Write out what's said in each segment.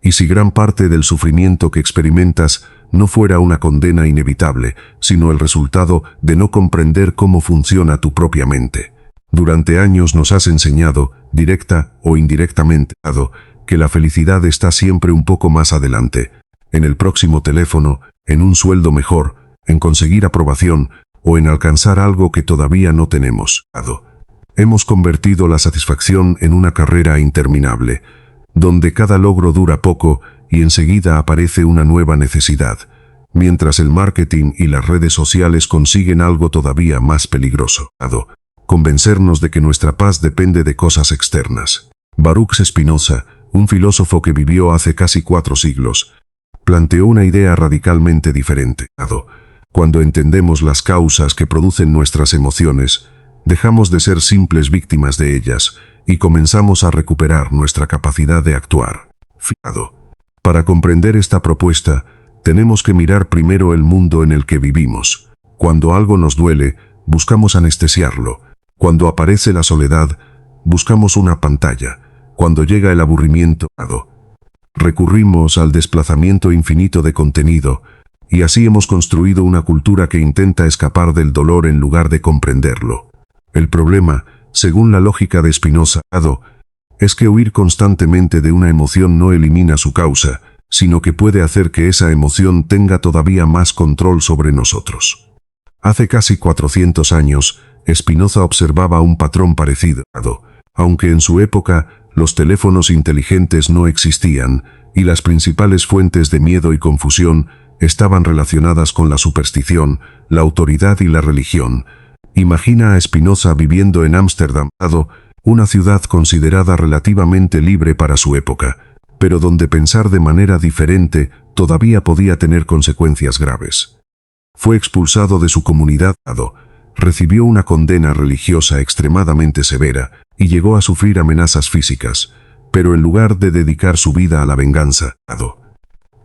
Y si gran parte del sufrimiento que experimentas no fuera una condena inevitable, sino el resultado de no comprender cómo funciona tu propia mente. Durante años nos has enseñado, directa o indirectamente, que la felicidad está siempre un poco más adelante, en el próximo teléfono, en un sueldo mejor, en conseguir aprobación o en alcanzar algo que todavía no tenemos. Hemos convertido la satisfacción en una carrera interminable, donde cada logro dura poco y enseguida aparece una nueva necesidad, mientras el marketing y las redes sociales consiguen algo todavía más peligroso: convencernos de que nuestra paz depende de cosas externas. Baruch Spinoza, un filósofo que vivió hace casi 4 siglos, planteó una idea radicalmente diferente. Cuando entendemos las causas que producen nuestras emociones, dejamos de ser simples víctimas de ellas y comenzamos a recuperar nuestra capacidad de actuar. Para comprender esta propuesta, tenemos que mirar primero el mundo en el que vivimos. Cuando algo nos duele, buscamos anestesiarlo. Cuando aparece la soledad, buscamos una pantalla. Cuando llega el aburrimiento, recurrimos al desplazamiento infinito de contenido, y así hemos construido una cultura que intenta escapar del dolor en lugar de comprenderlo. El problema, según la lógica de Spinoza, es que huir constantemente de una emoción no elimina su causa, sino que puede hacer que esa emoción tenga todavía más control sobre nosotros. Hace casi 400 años, Spinoza observaba un patrón parecido. Aunque en su época los teléfonos inteligentes no existían y las principales fuentes de miedo y confusión estaban relacionadas con la superstición, la autoridad y la religión. Imagina a Spinoza viviendo en Ámsterdam, una ciudad considerada relativamente libre para su época, pero donde pensar de manera diferente todavía podía tener consecuencias graves. Fue expulsado de su comunidad, recibió una condena religiosa extremadamente severa y llegó a sufrir amenazas físicas, pero en lugar de dedicar su vida a la venganza,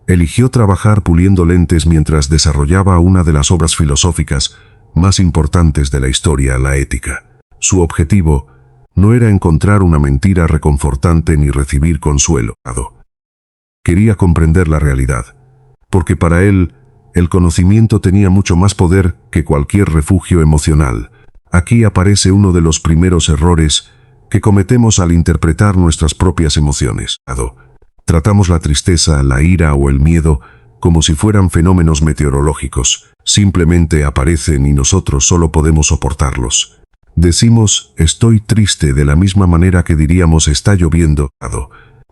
eligió trabajar puliendo lentes mientras desarrollaba una de las obras filosóficas más importantes de la historia, la Ética. Su objetivo no era encontrar una mentira reconfortante ni recibir consuelo. Quería comprender la realidad, porque para él, el conocimiento tenía mucho más poder que cualquier refugio emocional. Aquí aparece uno de los primeros errores que cometemos al interpretar nuestras propias emociones. Tratamos la tristeza, la ira o el miedo como si fueran fenómenos meteorológicos. Simplemente aparecen y nosotros solo podemos soportarlos. Decimos, estoy triste de la misma manera que diríamos está lloviendo.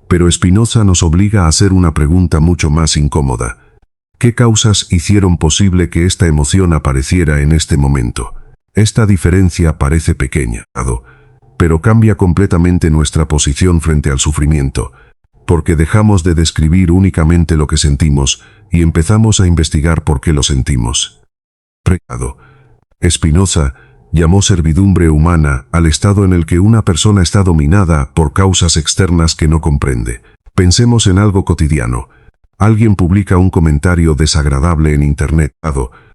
Pero Spinoza nos obliga a hacer una pregunta mucho más incómoda. ¿Qué causas hicieron posible que esta emoción apareciera en este momento? Esta diferencia parece pequeña, pero cambia completamente nuestra posición frente al sufrimiento, porque dejamos de describir únicamente lo que sentimos y empezamos a investigar por qué lo sentimos. Spinoza llamó servidumbre humana al estado en el que una persona está dominada por causas externas que no comprende. Pensemos en algo cotidiano. Alguien publica un comentario desagradable en Internet.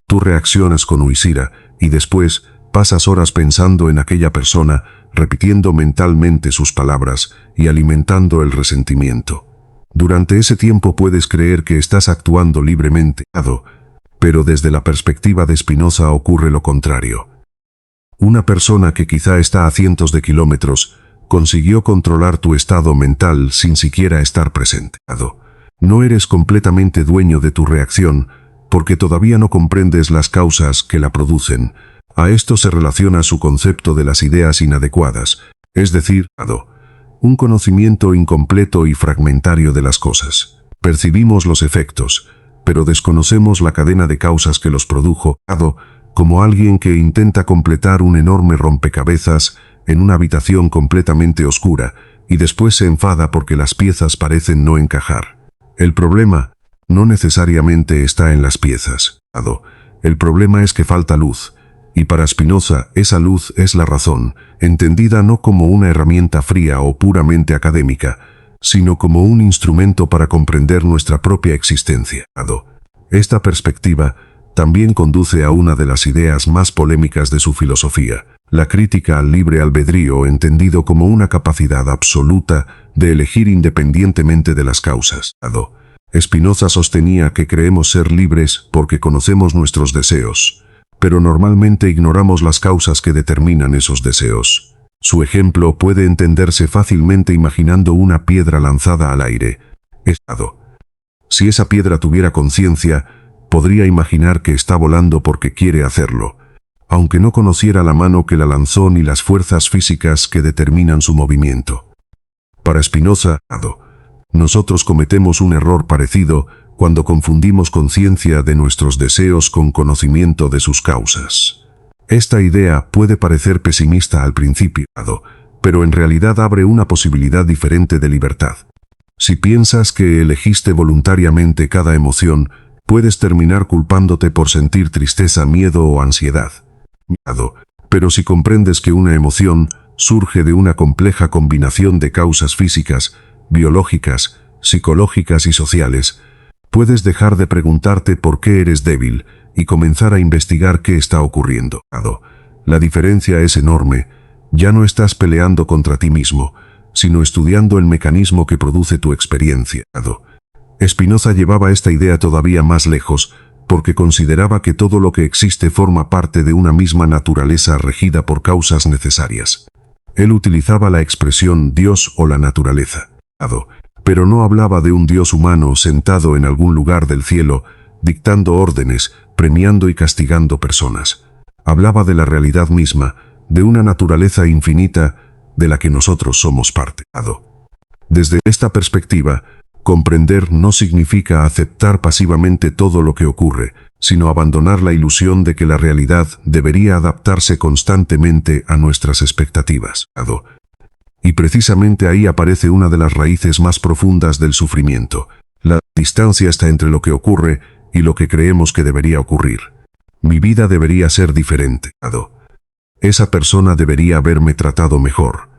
Tú reaccionas con huisira y después pasas horas pensando en aquella persona, repitiendo mentalmente sus palabras y alimentando el resentimiento. Durante ese tiempo puedes creer que estás actuando libremente, pero desde la perspectiva de Spinoza ocurre lo contrario. Una persona que quizá está a cientos de kilómetros consiguió controlar tu estado mental sin siquiera estar presente. No eres completamente dueño de tu reacción porque todavía no comprendes las causas que la producen. A esto se relaciona su concepto de las ideas inadecuadas, es decir, un conocimiento incompleto y fragmentario de las cosas. Percibimos los efectos, pero desconocemos la cadena de causas que los produjo, como alguien que intenta completar un enorme rompecabezas en una habitación completamente oscura y después se enfada porque las piezas parecen no encajar. El problema no necesariamente está en las piezas. El problema es que falta luz. Y para Spinoza, esa luz es la razón, entendida no como una herramienta fría o puramente académica, sino como un instrumento para comprender nuestra propia existencia. Esta perspectiva también conduce a una de las ideas más polémicas de su filosofía. La crítica al libre albedrío, entendido como una capacidad absoluta de elegir independientemente de las causas. Spinoza sostenía que creemos ser libres porque conocemos nuestros deseos, pero normalmente ignoramos las causas que determinan esos deseos. Su ejemplo puede entenderse fácilmente imaginando una piedra lanzada al aire. Si esa piedra tuviera conciencia, podría imaginar que está volando porque quiere hacerlo, aunque no conociera la mano que la lanzó ni las fuerzas físicas que determinan su movimiento. Para Spinoza, nosotros cometemos un error parecido cuando confundimos conciencia de nuestros deseos con conocimiento de sus causas. Esta idea puede parecer pesimista al principio, pero en realidad abre una posibilidad diferente de libertad. Si piensas que elegiste voluntariamente cada emoción, puedes terminar culpándote por sentir tristeza, miedo o ansiedad. Pero si comprendes que una emoción surge de una compleja combinación de causas físicas, biológicas, psicológicas y sociales, puedes dejar de preguntarte por qué eres débil y comenzar a investigar qué está ocurriendo. La diferencia es enorme. Ya no estás peleando contra ti mismo, sino estudiando el mecanismo que produce tu experiencia. Spinoza llevaba esta idea todavía más lejos, porque consideraba que todo lo que existe forma parte de una misma naturaleza regida por causas necesarias. Él utilizaba la expresión Dios o la naturaleza, pero no hablaba de un Dios humano sentado en algún lugar del cielo, dictando órdenes, premiando y castigando personas. Hablaba de la realidad misma, de una naturaleza infinita de la que nosotros somos parte. Desde esta perspectiva, comprender no significa aceptar pasivamente todo lo que ocurre, sino abandonar la ilusión de que la realidad debería adaptarse constantemente a nuestras expectativas. Y precisamente ahí aparece una de las raíces más profundas del sufrimiento. La distancia está entre lo que ocurre y lo que creemos que debería ocurrir. Mi vida debería ser diferente. Esa persona debería haberme tratado mejor.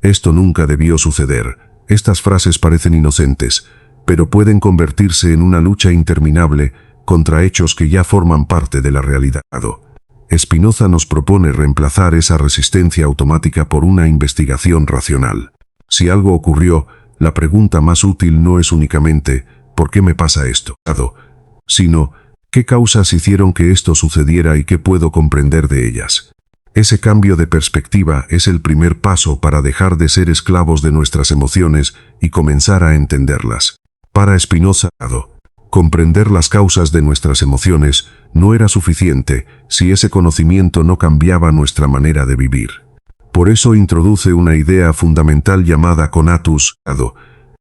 Esto nunca debió suceder. Estas frases parecen inocentes, pero pueden convertirse en una lucha interminable contra hechos que ya forman parte de la realidad. Spinoza nos propone reemplazar esa resistencia automática por una investigación racional. Si algo ocurrió, la pregunta más útil no es únicamente ¿por qué me pasa esto?, sino ¿qué causas hicieron que esto sucediera y qué puedo comprender de ellas? Ese cambio de perspectiva es el primer paso para dejar de ser esclavos de nuestras emociones y comenzar a entenderlas. Para Spinoza, comprender las causas de nuestras emociones no era suficiente si ese conocimiento no cambiaba nuestra manera de vivir. Por eso introduce una idea fundamental llamada conatus,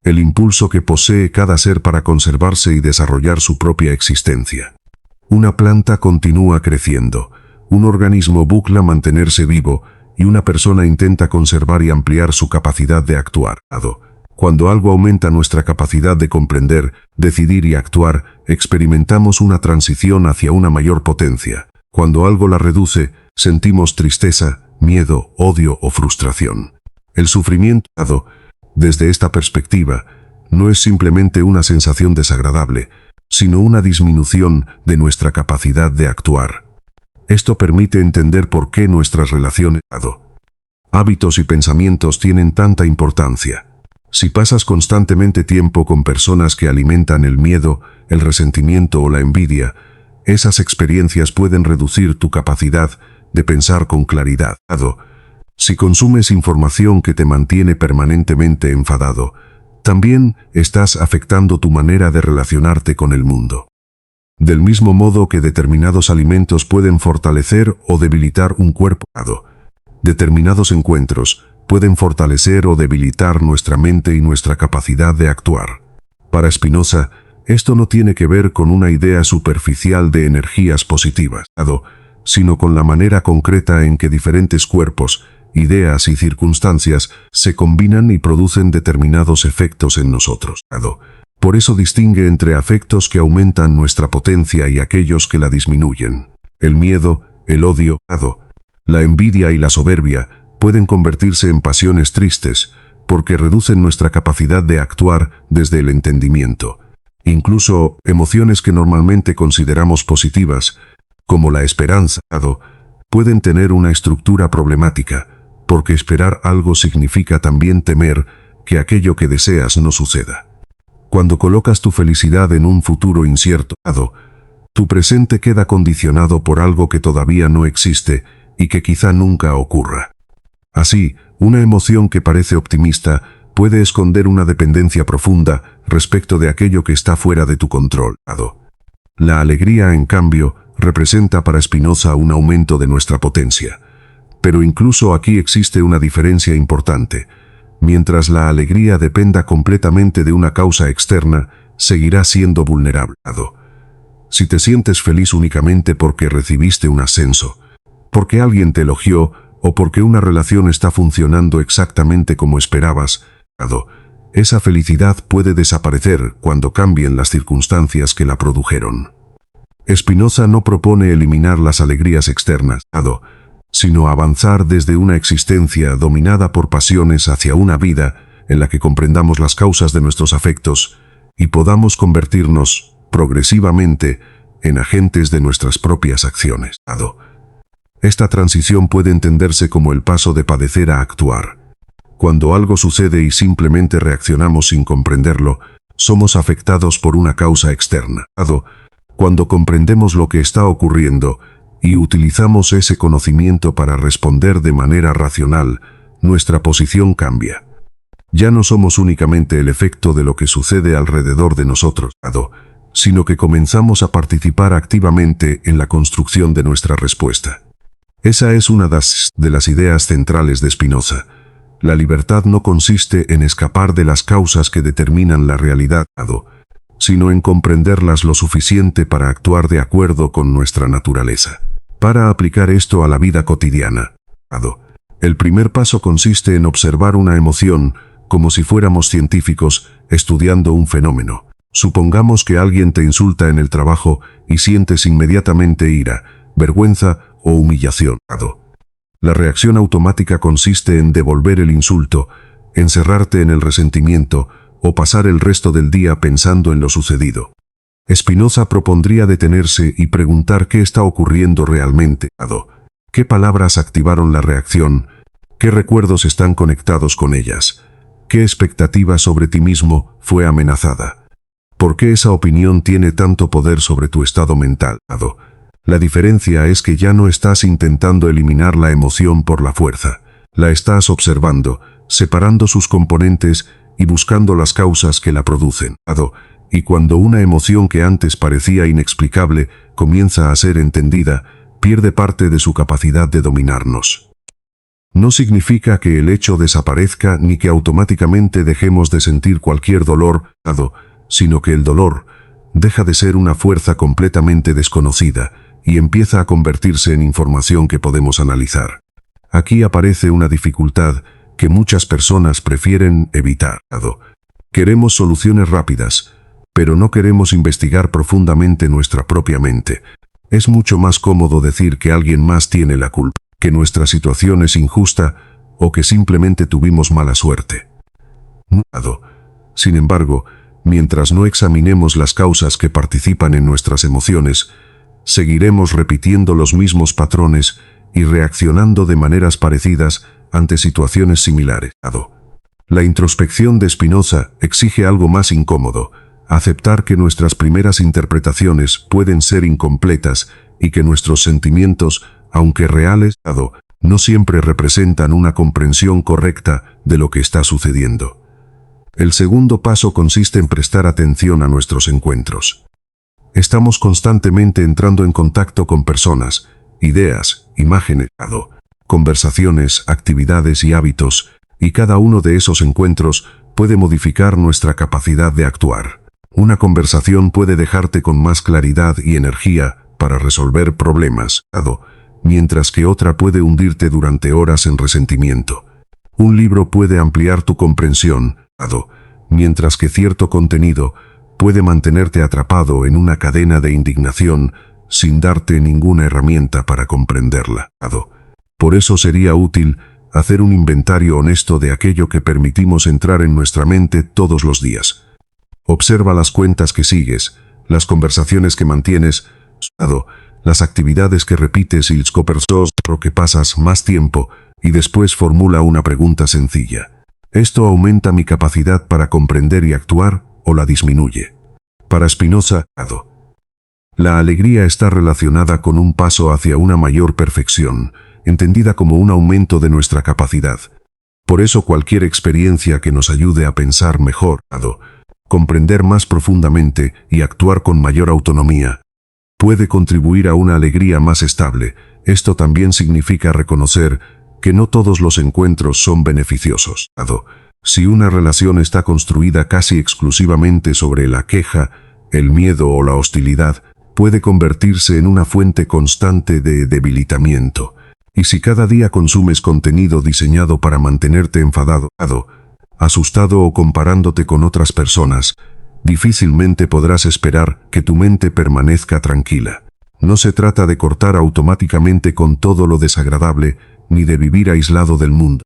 el impulso que posee cada ser para conservarse y desarrollar su propia existencia. Una planta continúa creciendo. Un organismo busca mantenerse vivo y una persona intenta conservar y ampliar su capacidad de actuar. Cuando algo aumenta nuestra capacidad de comprender, decidir y actuar, experimentamos una transición hacia una mayor potencia. Cuando algo la reduce, sentimos tristeza, miedo, odio o frustración. El sufrimiento, desde esta perspectiva, no es simplemente una sensación desagradable, sino una disminución de nuestra capacidad de actuar. Esto permite entender por qué nuestras relaciones, hábitos y pensamientos tienen tanta importancia. Si pasas constantemente tiempo con personas que alimentan el miedo, el resentimiento o la envidia, esas experiencias pueden reducir tu capacidad de pensar con claridad. Si consumes información que te mantiene permanentemente enfadado, también estás afectando tu manera de relacionarte con el mundo. Del mismo modo que determinados alimentos pueden fortalecer o debilitar un cuerpo, determinados encuentros pueden fortalecer o debilitar nuestra mente y nuestra capacidad de actuar. Para Spinoza, esto no tiene que ver con una idea superficial de energías positivas, sino con la manera concreta en que diferentes cuerpos, ideas y circunstancias se combinan y producen determinados efectos en nosotros. Por eso distingue entre afectos que aumentan nuestra potencia y aquellos que la disminuyen. El miedo, el odio, la envidia y la soberbia pueden convertirse en pasiones tristes porque reducen nuestra capacidad de actuar desde el entendimiento. Incluso emociones que normalmente consideramos positivas, como la esperanza, pueden tener una estructura problemática, porque esperar algo significa también temer que aquello que deseas no suceda. Cuando colocas tu felicidad en un futuro incierto, tu presente queda condicionado por algo que todavía no existe y que quizá nunca ocurra. Así, una emoción que parece optimista puede esconder una dependencia profunda respecto de aquello que está fuera de tu control. La alegría, en cambio, representa para Spinoza un aumento de nuestra potencia. Pero incluso aquí existe una diferencia importante. Mientras la alegría dependa completamente de una causa externa, seguirá siendo vulnerable. Si te sientes feliz únicamente porque recibiste un ascenso, porque alguien te elogió o porque una relación está funcionando exactamente como esperabas, esa felicidad puede desaparecer cuando cambien las circunstancias que la produjeron. Spinoza no propone eliminar las alegrías externas, sino avanzar desde una existencia dominada por pasiones hacia una vida en la que comprendamos las causas de nuestros afectos y podamos convertirnos, progresivamente, en agentes de nuestras propias acciones. Esta transición puede entenderse como el paso de padecer a actuar. Cuando algo sucede y simplemente reaccionamos sin comprenderlo, somos afectados por una causa externa. Cuando comprendemos lo que está ocurriendo y utilizamos ese conocimiento para responder de manera racional, nuestra posición cambia. Ya no somos únicamente el efecto de lo que sucede alrededor de nosotros, sino que comenzamos a participar activamente en la construcción de nuestra respuesta. Esa es una de las ideas centrales de Spinoza. La libertad no consiste en escapar de las causas que determinan la realidad, sino en comprenderlas lo suficiente para actuar de acuerdo con nuestra naturaleza. Para aplicar esto a la vida cotidiana, el primer paso consiste en observar una emoción como si fuéramos científicos estudiando un fenómeno. Supongamos que alguien te insulta en el trabajo y sientes inmediatamente ira, vergüenza o humillación. La reacción automática consiste en devolver el insulto, encerrarte en el resentimiento o pasar el resto del día pensando en lo sucedido. Spinoza propondría detenerse y preguntar qué está ocurriendo realmente. ¿Qué palabras activaron la reacción? ¿Qué recuerdos están conectados con ellas? ¿Qué expectativa sobre ti mismo fue amenazada? ¿Por qué esa opinión tiene tanto poder sobre tu estado mental? La diferencia es que ya no estás intentando eliminar la emoción por la fuerza. La estás observando, separando sus componentes y buscando las causas que la producen. Y cuando una emoción que antes parecía inexplicable comienza a ser entendida, pierde parte de su capacidad de dominarnos. No significa que el hecho desaparezca ni que automáticamente dejemos de sentir cualquier dolor, sino que el dolor deja de ser una fuerza completamente desconocida y empieza a convertirse en información que podemos analizar. Aquí aparece una dificultad que muchas personas prefieren evitar. Queremos soluciones rápidas, pero no queremos investigar profundamente nuestra propia mente. Es mucho más cómodo decir que alguien más tiene la culpa, que nuestra situación es injusta o que simplemente tuvimos mala suerte. Sin embargo, mientras no examinemos las causas que participan en nuestras emociones, seguiremos repitiendo los mismos patrones y reaccionando de maneras parecidas ante situaciones similares. La introspección de Spinoza exige algo más incómodo: aceptar que nuestras primeras interpretaciones pueden ser incompletas y que nuestros sentimientos, aunque reales, no siempre representan una comprensión correcta de lo que está sucediendo. El segundo paso consiste en prestar atención a nuestros encuentros. Estamos constantemente entrando en contacto con personas, ideas, imágenes, conversaciones, actividades y hábitos, y cada uno de esos encuentros puede modificar nuestra capacidad de actuar. Una conversación puede dejarte con más claridad y energía para resolver problemas, mientras que otra puede hundirte durante horas en resentimiento. Un libro puede ampliar tu comprensión, mientras que cierto contenido puede mantenerte atrapado en una cadena de indignación sin darte ninguna herramienta para comprenderla. Por eso sería útil hacer un inventario honesto de aquello que permitimos entrar en nuestra mente todos los días. Observa las cuentas que sigues, las conversaciones que mantienes, las actividades que repites y los conversaciones que pasas más tiempo, y después formula una pregunta sencilla. ¿Esto aumenta mi capacidad para comprender y actuar o la disminuye? Para Spinoza, la alegría está relacionada con un paso hacia una mayor perfección, entendida como un aumento de nuestra capacidad. Por eso cualquier experiencia que nos ayude a pensar mejor, comprender más profundamente y actuar con mayor autonomía, puede contribuir a una alegría más estable. Esto también significa reconocer que no todos los encuentros son beneficiosos. Si una relación está construida casi exclusivamente sobre la queja, el miedo o la hostilidad, puede convertirse en una fuente constante de debilitamiento. Y si cada día consumes contenido diseñado para mantenerte enfadado, asustado o comparándote con otras personas, difícilmente podrás esperar que tu mente permanezca tranquila. No se trata de cortar automáticamente con todo lo desagradable, ni de vivir aislado del mundo,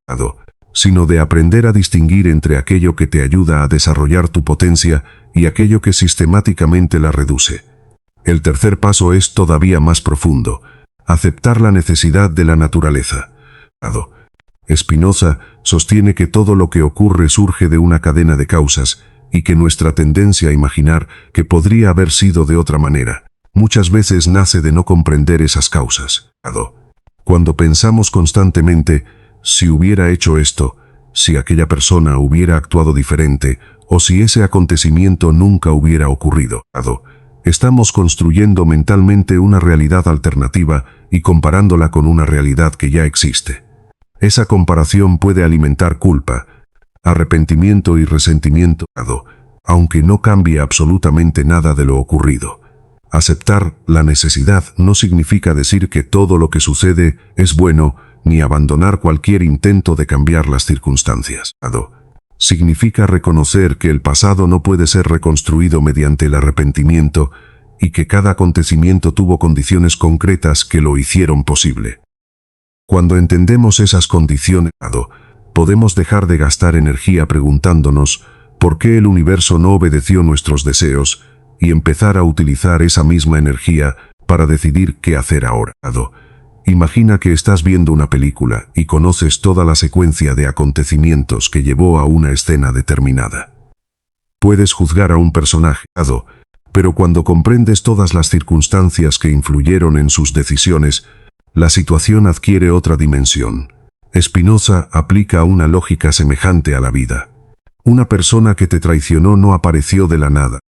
sino de aprender a distinguir entre aquello que te ayuda a desarrollar tu potencia y aquello que sistemáticamente la reduce. El tercer paso es todavía más profundo: aceptar la necesidad de la naturaleza. Spinoza sostiene que todo lo que ocurre surge de una cadena de causas, y que nuestra tendencia a imaginar que podría haber sido de otra manera, muchas veces nace de no comprender esas causas. Cuando pensamos constantemente, si hubiera hecho esto, si aquella persona hubiera actuado diferente, o si ese acontecimiento nunca hubiera ocurrido, estamos construyendo mentalmente una realidad alternativa y comparándola con una realidad que ya existe. Esa comparación puede alimentar culpa, arrepentimiento y resentimiento, aunque no cambie absolutamente nada de lo ocurrido. Aceptar la necesidad no significa decir que todo lo que sucede es bueno, ni abandonar cualquier intento de cambiar las circunstancias. Significa reconocer que el pasado no puede ser reconstruido mediante el arrepentimiento y que cada acontecimiento tuvo condiciones concretas que lo hicieron posible. Cuando entendemos esas condiciones, podemos dejar de gastar energía preguntándonos por qué el universo no obedeció nuestros deseos y empezar a utilizar esa misma energía para decidir qué hacer ahora. Imagina que estás viendo una película y conoces toda la secuencia de acontecimientos que llevó a una escena determinada. Puedes juzgar a un personaje, pero cuando comprendes todas las circunstancias que influyeron en sus decisiones, la situación adquiere otra dimensión. Spinoza aplica una lógica semejante a la vida. Una persona que te traicionó no apareció de la nada.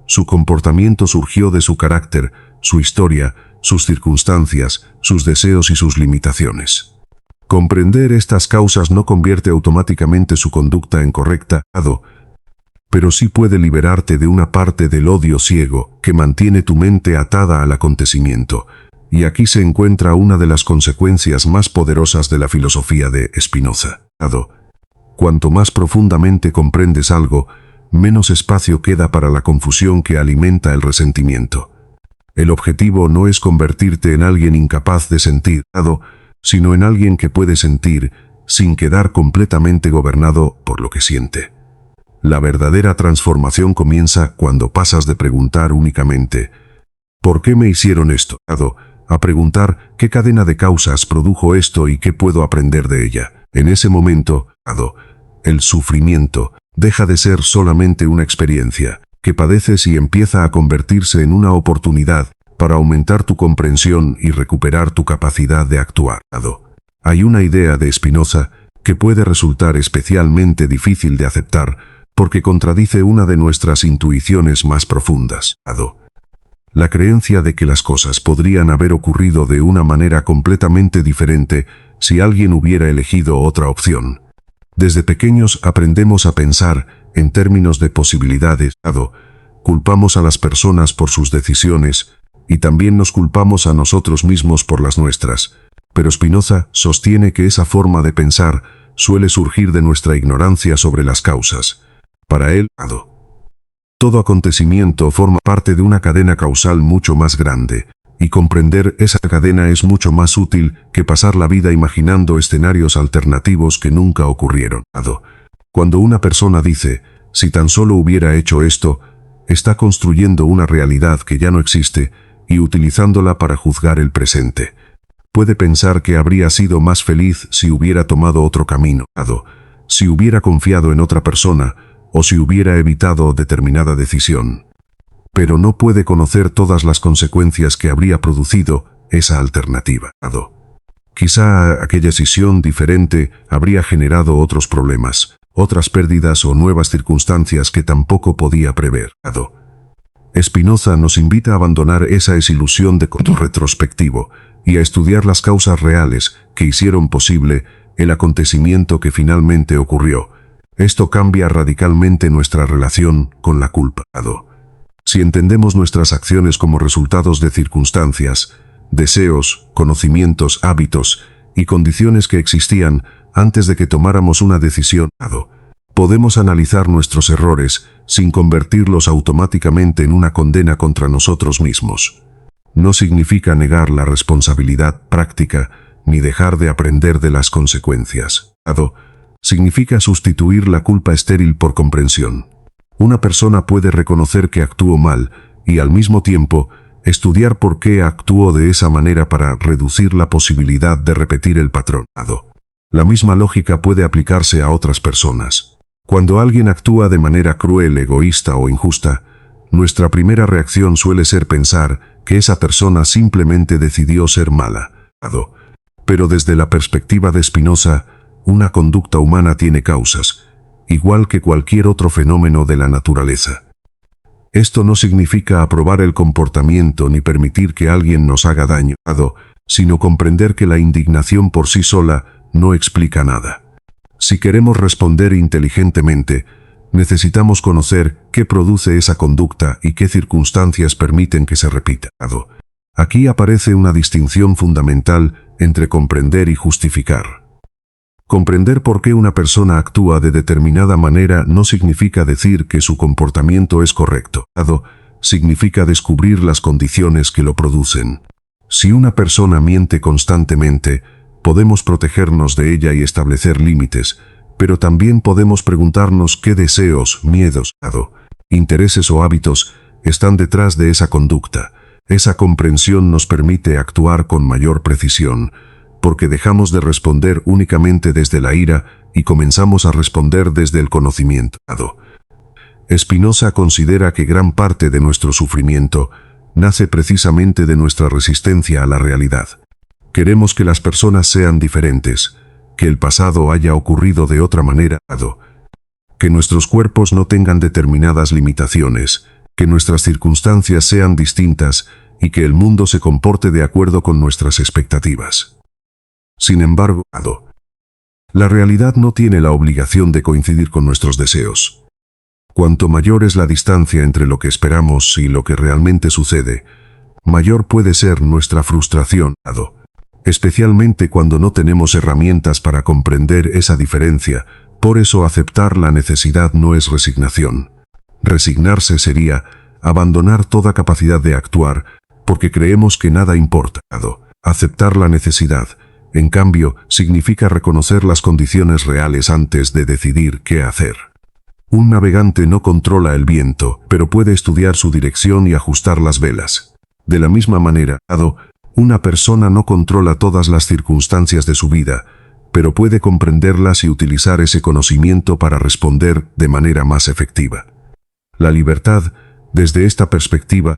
Su comportamiento surgió de su carácter, su historia, sus circunstancias, sus deseos y sus limitaciones. Comprender estas causas no convierte automáticamente su conducta en correcta, pero sí puede liberarte de una parte del odio ciego que mantiene tu mente atada al acontecimiento. Y aquí se encuentra una de las consecuencias más poderosas de la filosofía de Spinoza. Cuanto más profundamente comprendes algo, menos espacio queda para la confusión que alimenta el resentimiento. El objetivo no es convertirte en alguien incapaz de sentir, sino en alguien que puede sentir sin quedar completamente gobernado por lo que siente. La verdadera transformación comienza cuando pasas de preguntar únicamente ¿por qué me hicieron esto? A preguntar qué cadena de causas produjo esto y qué puedo aprender de ella. En ese momento, el sufrimiento deja de ser solamente una experiencia que padeces y empieza a convertirse en una oportunidad para aumentar tu comprensión y recuperar tu capacidad de actuar. Hay una idea de Spinoza que puede resultar especialmente difícil de aceptar porque contradice una de nuestras intuiciones más profundas. La creencia de que las cosas podrían haber ocurrido de una manera completamente diferente si alguien hubiera elegido otra opción. Desde pequeños aprendemos a pensar en términos de posibilidades. Culpamos a las personas por sus decisiones y también nos culpamos a nosotros mismos por las nuestras. Pero Spinoza sostiene que esa forma de pensar suele surgir de nuestra ignorancia sobre las causas. Para él, todo acontecimiento forma parte de una cadena causal mucho más grande, y comprender esa cadena es mucho más útil que pasar la vida imaginando escenarios alternativos que nunca ocurrieron. Cuando una persona dice, si tan solo hubiera hecho esto, está construyendo una realidad que ya no existe y utilizándola para juzgar el presente. Puede pensar que habría sido más feliz si hubiera tomado otro camino, si hubiera confiado en otra persona o si hubiera evitado determinada decisión. Pero no puede conocer todas las consecuencias que habría producido esa alternativa. Quizá aquella decisión diferente habría generado otros problemas, otras pérdidas o nuevas circunstancias que tampoco podía prever. Spinoza nos invita a abandonar esa desilusión de control retrospectivo y a estudiar las causas reales que hicieron posible el acontecimiento que finalmente ocurrió. Esto cambia radicalmente nuestra relación con la culpa. Si entendemos nuestras acciones como resultados de circunstancias, deseos, conocimientos, hábitos y condiciones que existían antes de que tomáramos una decisión, podemos analizar nuestros errores sin convertirlos automáticamente en una condena contra nosotros mismos. No significa negar la responsabilidad práctica ni dejar de aprender de las consecuencias. Significa sustituir la culpa estéril por comprensión. Una persona puede reconocer que actuó mal y al mismo tiempo estudiar por qué actuó de esa manera para reducir la posibilidad de repetir el patrón. La misma lógica puede aplicarse a otras personas. Cuando alguien actúa de manera cruel, egoísta o injusta, nuestra primera reacción suele ser pensar que esa persona simplemente decidió ser mala. Pero desde la perspectiva de Spinoza, una conducta humana tiene causas, igual que cualquier otro fenómeno de la naturaleza. Esto no significa aprobar el comportamiento ni permitir que alguien nos haga daño, sino comprender que la indignación por sí sola no explica nada. Si queremos responder inteligentemente, necesitamos conocer qué produce esa conducta y qué circunstancias permiten que se repita. Aquí aparece una distinción fundamental entre comprender y justificar. Comprender por qué una persona actúa de determinada manera no significa decir que su comportamiento es correcto. Significa descubrir las condiciones que lo producen. Si una persona miente constantemente, podemos protegernos de ella y establecer límites, pero también podemos preguntarnos qué deseos, miedos, intereses o hábitos están detrás de esa conducta. Esa comprensión nos permite actuar con mayor precisión, porque dejamos de responder únicamente desde la ira y comenzamos a responder desde el conocimiento. Spinoza considera que gran parte de nuestro sufrimiento nace precisamente de nuestra resistencia a la realidad. Queremos que las personas sean diferentes, que el pasado haya ocurrido de otra manera, que nuestros cuerpos no tengan determinadas limitaciones, que nuestras circunstancias sean distintas y que el mundo se comporte de acuerdo con nuestras expectativas. Sin embargo, la realidad no tiene la obligación de coincidir con nuestros deseos. Cuanto mayor es la distancia entre lo que esperamos y lo que realmente sucede, mayor puede ser nuestra frustración, especialmente cuando no tenemos herramientas para comprender esa diferencia. Por eso aceptar la necesidad no es resignación. Resignarse sería abandonar toda capacidad de actuar porque creemos que nada importa. Aceptar la necesidad, en cambio, significa reconocer las condiciones reales antes de decidir qué hacer. Un navegante no controla el viento, pero puede estudiar su dirección y ajustar las velas. De la misma manera, una persona no controla todas las circunstancias de su vida, pero puede comprenderlas y utilizar ese conocimiento para responder de manera más efectiva. La libertad, desde esta perspectiva,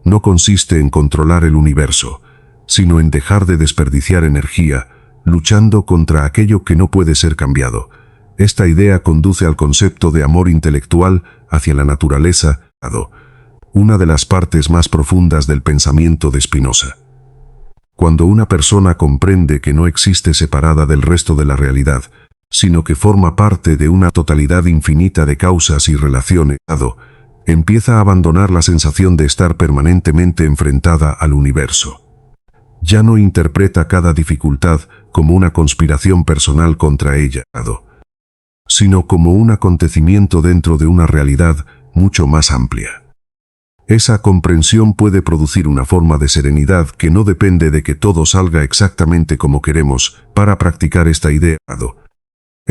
no consiste en controlar el universo, sino en dejar de desperdiciar energía, luchando contra aquello que no puede ser cambiado. Esta idea conduce al concepto de amor intelectual hacia la naturaleza, una de las partes más profundas del pensamiento de Spinoza. Cuando una persona comprende que no existe separada del resto de la realidad, sino que forma parte de una totalidad infinita de causas y relaciones, empieza a abandonar la sensación de estar permanentemente enfrentada al universo. Ya no interpreta cada dificultad como una conspiración personal contra ella, sino como un acontecimiento dentro de una realidad mucho más amplia. Esa comprensión puede producir una forma de serenidad que no depende de que todo salga exactamente como queremos. Para practicar esta idea,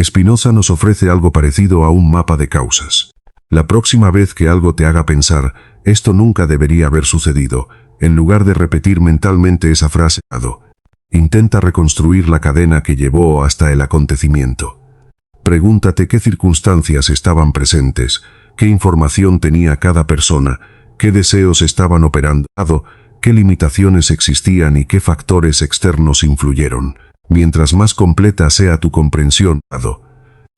Spinoza nos ofrece algo parecido a un mapa de causas. La próxima vez que algo te haga pensar, esto nunca debería haber sucedido, En lugar de repetir mentalmente esa frase, intenta reconstruir la cadena que llevó hasta el acontecimiento. Pregúntate qué circunstancias estaban presentes, qué información tenía cada persona, qué deseos estaban operando, qué limitaciones existían y qué factores externos influyeron. Mientras más completa sea tu comprensión,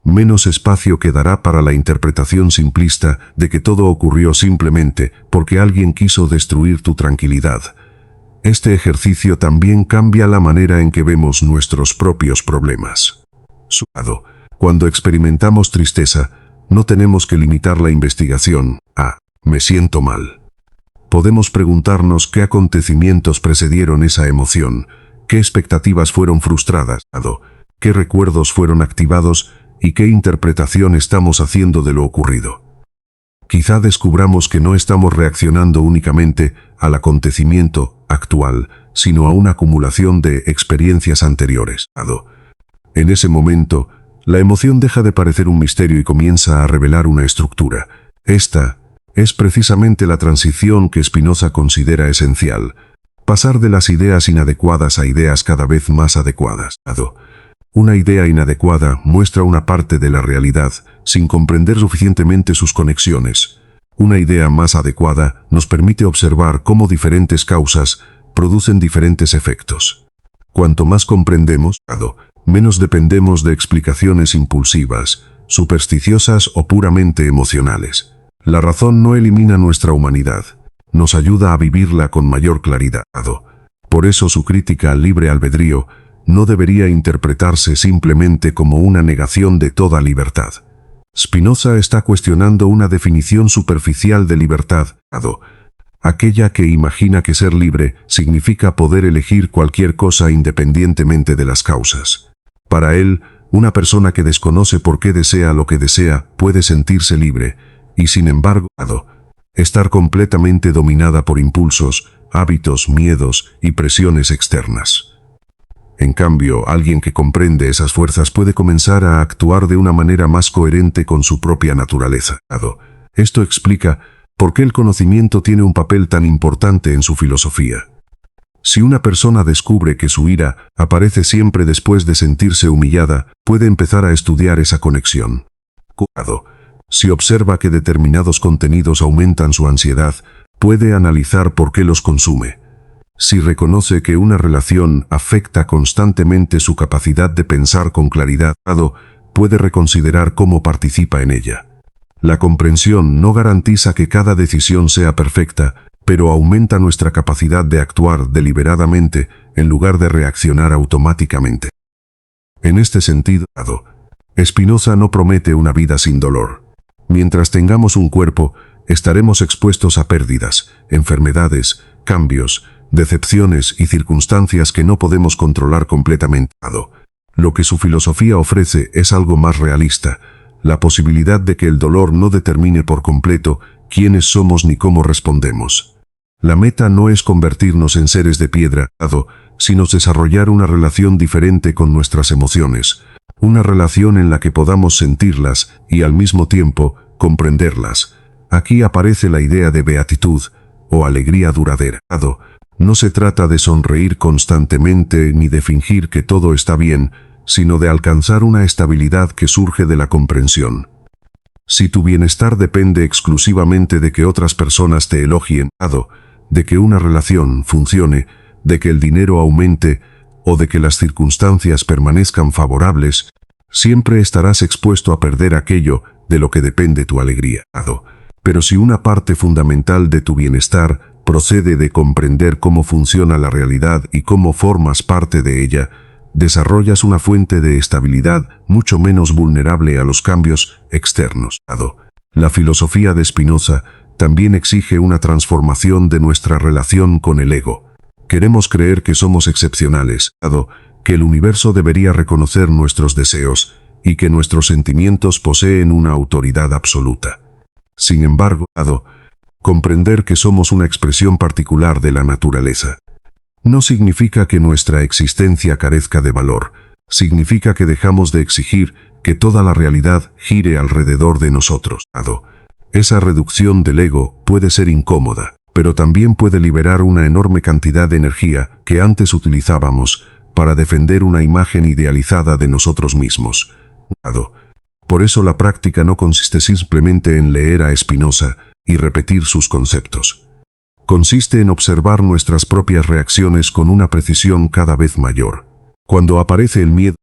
menos espacio quedará para la interpretación simplista de que todo ocurrió simplemente porque alguien quiso destruir tu tranquilidad. Este ejercicio también cambia la manera en que vemos nuestros propios problemas. Cuando experimentamos tristeza, no tenemos que limitar la investigación a «me siento mal». Podemos preguntarnos qué acontecimientos precedieron esa emoción, qué expectativas fueron frustradas, qué recuerdos fueron activados y qué interpretación estamos haciendo de lo ocurrido. Quizá descubramos que no estamos reaccionando únicamente al acontecimiento actual, sino a una acumulación de experiencias anteriores. En ese momento, la emoción deja de parecer un misterio y comienza a revelar una estructura. Esta es precisamente la transición que Spinoza considera esencial. Pasar de las ideas inadecuadas a ideas cada vez más adecuadas. Una idea inadecuada muestra una parte de la realidad sin comprender suficientemente sus conexiones. Una idea más adecuada nos permite observar cómo diferentes causas producen diferentes efectos. Cuanto más comprendemos, menos dependemos de explicaciones impulsivas, supersticiosas o puramente emocionales. La razón no elimina nuestra humanidad, nos ayuda a vivirla con mayor claridad. Por eso su crítica al libre albedrío no debería interpretarse simplemente como una negación de toda libertad. Spinoza está cuestionando una definición superficial de libertad, aquella que imagina que ser libre significa poder elegir cualquier cosa independientemente de las causas. Para él, una persona que desconoce por qué desea lo que desea puede sentirse libre, y sin embargo, estar completamente dominada por impulsos, hábitos, miedos y presiones externas. En cambio, alguien que comprende esas fuerzas puede comenzar a actuar de una manera más coherente con su propia naturaleza. Esto explica por qué el conocimiento tiene un papel tan importante en su filosofía. Si una persona descubre que su ira aparece siempre después de sentirse humillada, puede empezar a estudiar esa conexión. Si observa que determinados contenidos aumentan su ansiedad, puede analizar por qué los consume. Si reconoce que una relación afecta constantemente su capacidad de pensar con claridad, puede reconsiderar cómo participa en ella. La comprensión no garantiza que cada decisión sea perfecta, pero aumenta nuestra capacidad de actuar deliberadamente en lugar de reaccionar automáticamente. En este sentido, Spinoza no promete una vida sin dolor. Mientras tengamos un cuerpo, estaremos expuestos a pérdidas, enfermedades, cambios, decepciones y circunstancias que no podemos controlar completamente. Lo que su filosofía ofrece es algo más realista, la posibilidad de que el dolor no determine por completo quiénes somos ni cómo respondemos. La meta no es convertirnos en seres de piedra, sino desarrollar una relación diferente con nuestras emociones, una relación en la que podamos sentirlas y al mismo tiempo comprenderlas. Aquí aparece la idea de beatitud o alegría duradera. No se trata de sonreír constantemente ni de fingir que todo está bien, sino de alcanzar una estabilidad que surge de la comprensión. Si tu bienestar depende exclusivamente de que otras personas te elogien, de que una relación funcione, de que el dinero aumente o de que las circunstancias permanezcan favorables, siempre estarás expuesto a perder aquello de lo que depende tu alegría. Pero si una parte fundamental de tu bienestar procede de comprender cómo funciona la realidad y cómo formas parte de ella, desarrollas una fuente de estabilidad mucho menos vulnerable a los cambios externos. La filosofía de Spinoza también exige una transformación de nuestra relación con el ego. Queremos creer que somos excepcionales, que el universo debería reconocer nuestros deseos y que nuestros sentimientos poseen una autoridad absoluta. Sin embargo, comprender que somos una expresión particular de la naturaleza no significa que nuestra existencia carezca de valor, significa que dejamos de exigir que toda la realidad gire alrededor de nosotros. Esa reducción del ego puede ser incómoda, pero también puede liberar una enorme cantidad de energía que antes utilizábamos para defender una imagen idealizada de nosotros mismos. Por eso la práctica no consiste simplemente en leer a Spinoza y repetir sus conceptos. Consiste en observar nuestras propias reacciones con una precisión cada vez mayor. Cuando aparece el miedo,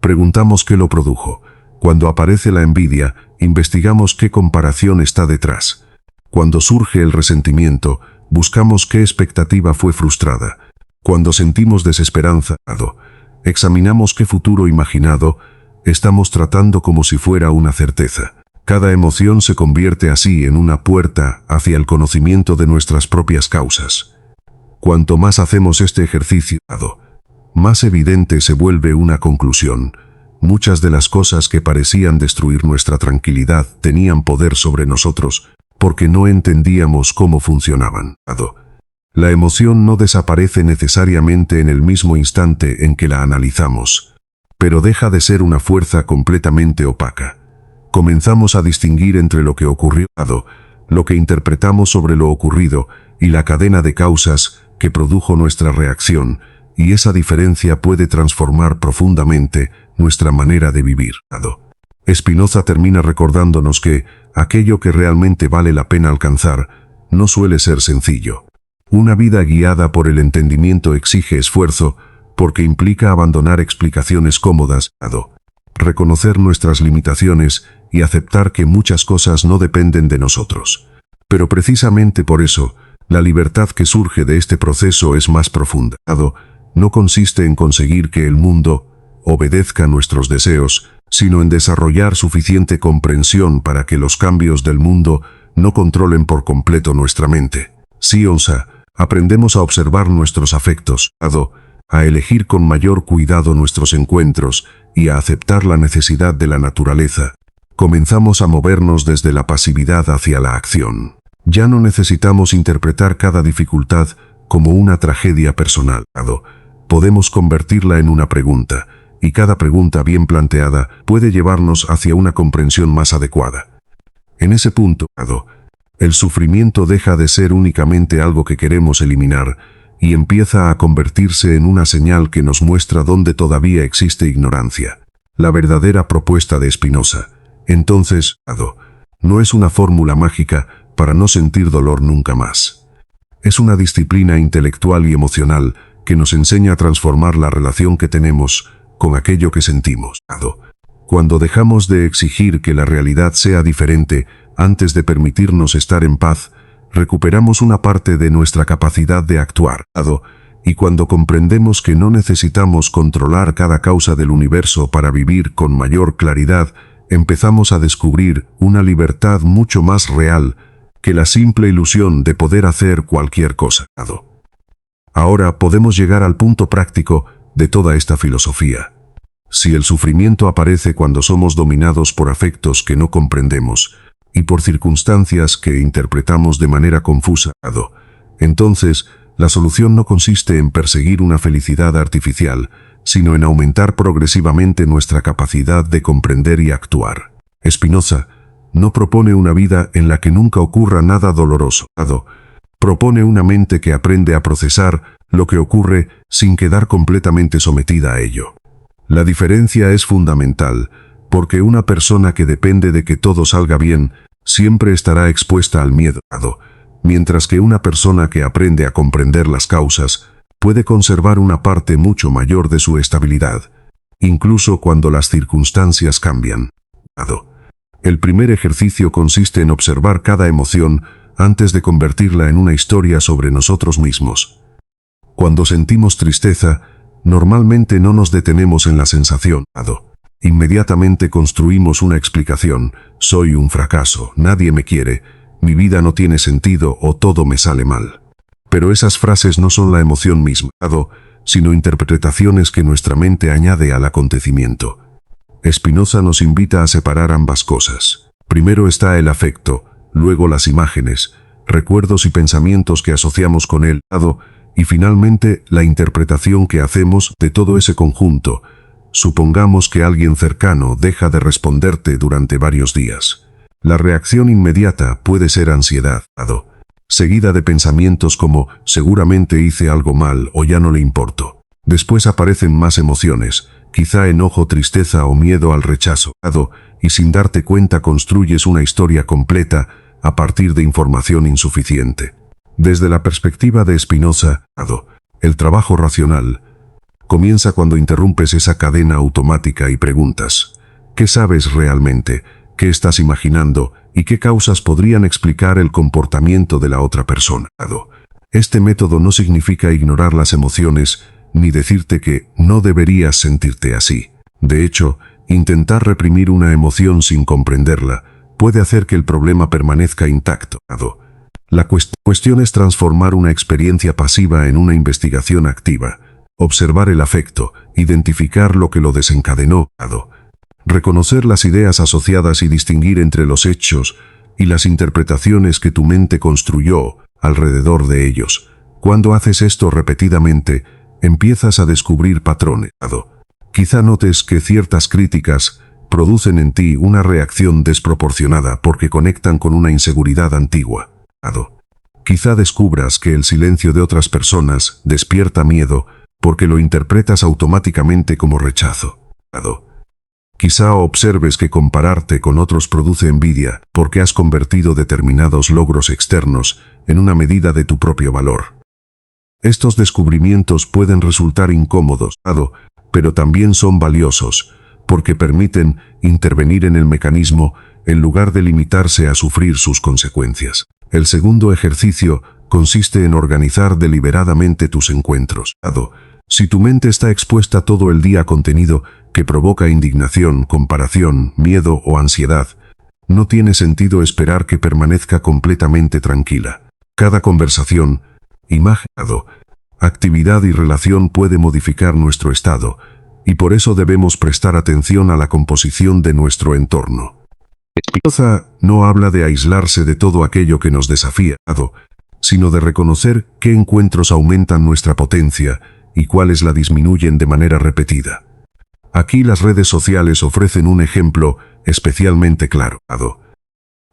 preguntamos qué lo produjo. Cuando aparece la envidia, investigamos qué comparación está detrás. Cuando surge el resentimiento, buscamos qué expectativa fue frustrada. Cuando sentimos desesperanza, examinamos qué futuro imaginado estamos tratando como si fuera una certeza. Cada emoción se convierte así en una puerta hacia el conocimiento de nuestras propias causas. Cuanto más hacemos este ejercicio, más evidente se vuelve una conclusión. Muchas de las cosas que parecían destruir nuestra tranquilidad tenían poder sobre nosotros porque no entendíamos cómo funcionaban. La emoción no desaparece necesariamente en el mismo instante en que la analizamos, pero deja de ser una fuerza completamente opaca. Comenzamos a distinguir entre lo que ocurrió, lo que interpretamos sobre lo ocurrido y la cadena de causas que produjo nuestra reacción, y esa diferencia puede transformar profundamente nuestra manera de vivir. Spinoza termina recordándonos que aquello que realmente vale la pena alcanzar no suele ser sencillo. Una vida guiada por el entendimiento exige esfuerzo porque implica abandonar explicaciones cómodas, reconocer nuestras limitaciones y aceptar que muchas cosas no dependen de nosotros. Pero precisamente por eso, la libertad que surge de este proceso es más profunda. No consiste en conseguir que el mundo obedezca nuestros deseos, sino en desarrollar suficiente comprensión para que los cambios del mundo no controlen por completo nuestra mente. Aprendemos a observar nuestros afectos, a elegir con mayor cuidado nuestros encuentros y a aceptar la necesidad de la naturaleza. Comenzamos a movernos desde la pasividad hacia la acción. Ya no necesitamos interpretar cada dificultad como una tragedia personal. Podemos convertirla en una pregunta, y cada pregunta bien planteada puede llevarnos hacia una comprensión más adecuada. En ese punto, el sufrimiento deja de ser únicamente algo que queremos eliminar y empieza a convertirse en una señal que nos muestra dónde todavía existe ignorancia. La verdadera propuesta de Spinoza, entonces, no es una fórmula mágica para no sentir dolor nunca más. Es una disciplina intelectual y emocional que nos enseña a transformar la relación que tenemos con aquello que sentimos. Cuando dejamos de exigir que la realidad sea diferente antes de permitirnos estar en paz, recuperamos una parte de nuestra capacidad de actuar. Y cuando comprendemos que no necesitamos controlar cada causa del universo para vivir con mayor claridad, empezamos a descubrir una libertad mucho más real que la simple ilusión de poder hacer cualquier cosa. Ahora podemos llegar al punto práctico de toda esta filosofía. Si el sufrimiento aparece cuando somos dominados por afectos que no comprendemos y por circunstancias que interpretamos de manera confusa, entonces la solución no consiste en perseguir una felicidad artificial, sino en aumentar progresivamente nuestra capacidad de comprender y actuar. Spinoza no propone una vida en la que nunca ocurra nada doloroso. Propone una mente que aprende a procesar lo que ocurre sin quedar completamente sometida a ello. La diferencia es fundamental, porque una persona que depende de que todo salga bien siempre estará expuesta al miedo, mientras que una persona que aprende a comprender las causas puede conservar una parte mucho mayor de su estabilidad, incluso cuando las circunstancias cambian. El primer ejercicio consiste en observar cada emoción antes de convertirla en una historia sobre nosotros mismos. Cuando sentimos tristeza, normalmente no nos detenemos en la sensación. Inmediatamente construimos una explicación: soy un fracaso, nadie me quiere, mi vida no tiene sentido o todo me sale mal. Pero esas frases no son la emoción misma, sino interpretaciones que nuestra mente añade al acontecimiento. Spinoza nos invita a separar ambas cosas. Primero está el afecto, luego las imágenes, recuerdos y pensamientos que asociamos con él, y finalmente la interpretación que hacemos de todo ese conjunto. Supongamos que alguien cercano deja de responderte durante varios días. La reacción inmediata puede ser ansiedad. seguida de pensamientos como seguramente hice algo mal o ya no le importo. Después aparecen más emociones, quizá enojo, tristeza o miedo al rechazo, y sin darte cuenta construyes una historia completa a partir de información insuficiente. Desde la perspectiva de Spinoza, el trabajo racional comienza cuando interrumpes esa cadena automática y preguntas: ¿qué sabes realmente? ¿Qué estás imaginando? ¿Y qué causas podrían explicar el comportamiento de la otra persona? Este método no significa ignorar las emociones ni decirte que no deberías sentirte así. De hecho, intentar reprimir una emoción sin comprenderla puede hacer que el problema permanezca intacto. La cuestión es transformar una experiencia pasiva en una investigación activa, observar el afecto, identificar lo que lo desencadenó, reconocer las ideas asociadas y distinguir entre los hechos y las interpretaciones que tu mente construyó alrededor de ellos. Cuando haces esto repetidamente, empiezas a descubrir patrones. Quizá notes que ciertas críticas producen en ti una reacción desproporcionada porque conectan con una inseguridad antigua. Quizá descubras que el silencio de otras personas despierta miedo porque lo interpretas automáticamente como rechazo. Quizá observes que compararte con otros produce envidia porque has convertido determinados logros externos en una medida de tu propio valor. Estos descubrimientos pueden resultar incómodos, pero también son valiosos porque permiten intervenir en el mecanismo en lugar de limitarse a sufrir sus consecuencias. El segundo ejercicio consiste en organizar deliberadamente tus encuentros. Si tu mente está expuesta todo el día a contenido que provoca indignación, comparación, miedo o ansiedad, no tiene sentido esperar que permanezca completamente tranquila. Cada conversación, imagen, actividad y relación puede modificar nuestro estado, y por eso debemos prestar atención a la composición de nuestro entorno. Spinoza no habla de aislarse de todo aquello que nos desafía, sino de reconocer qué encuentros aumentan nuestra potencia y cuáles la disminuyen de manera repetida. Aquí las redes sociales ofrecen un ejemplo especialmente claro.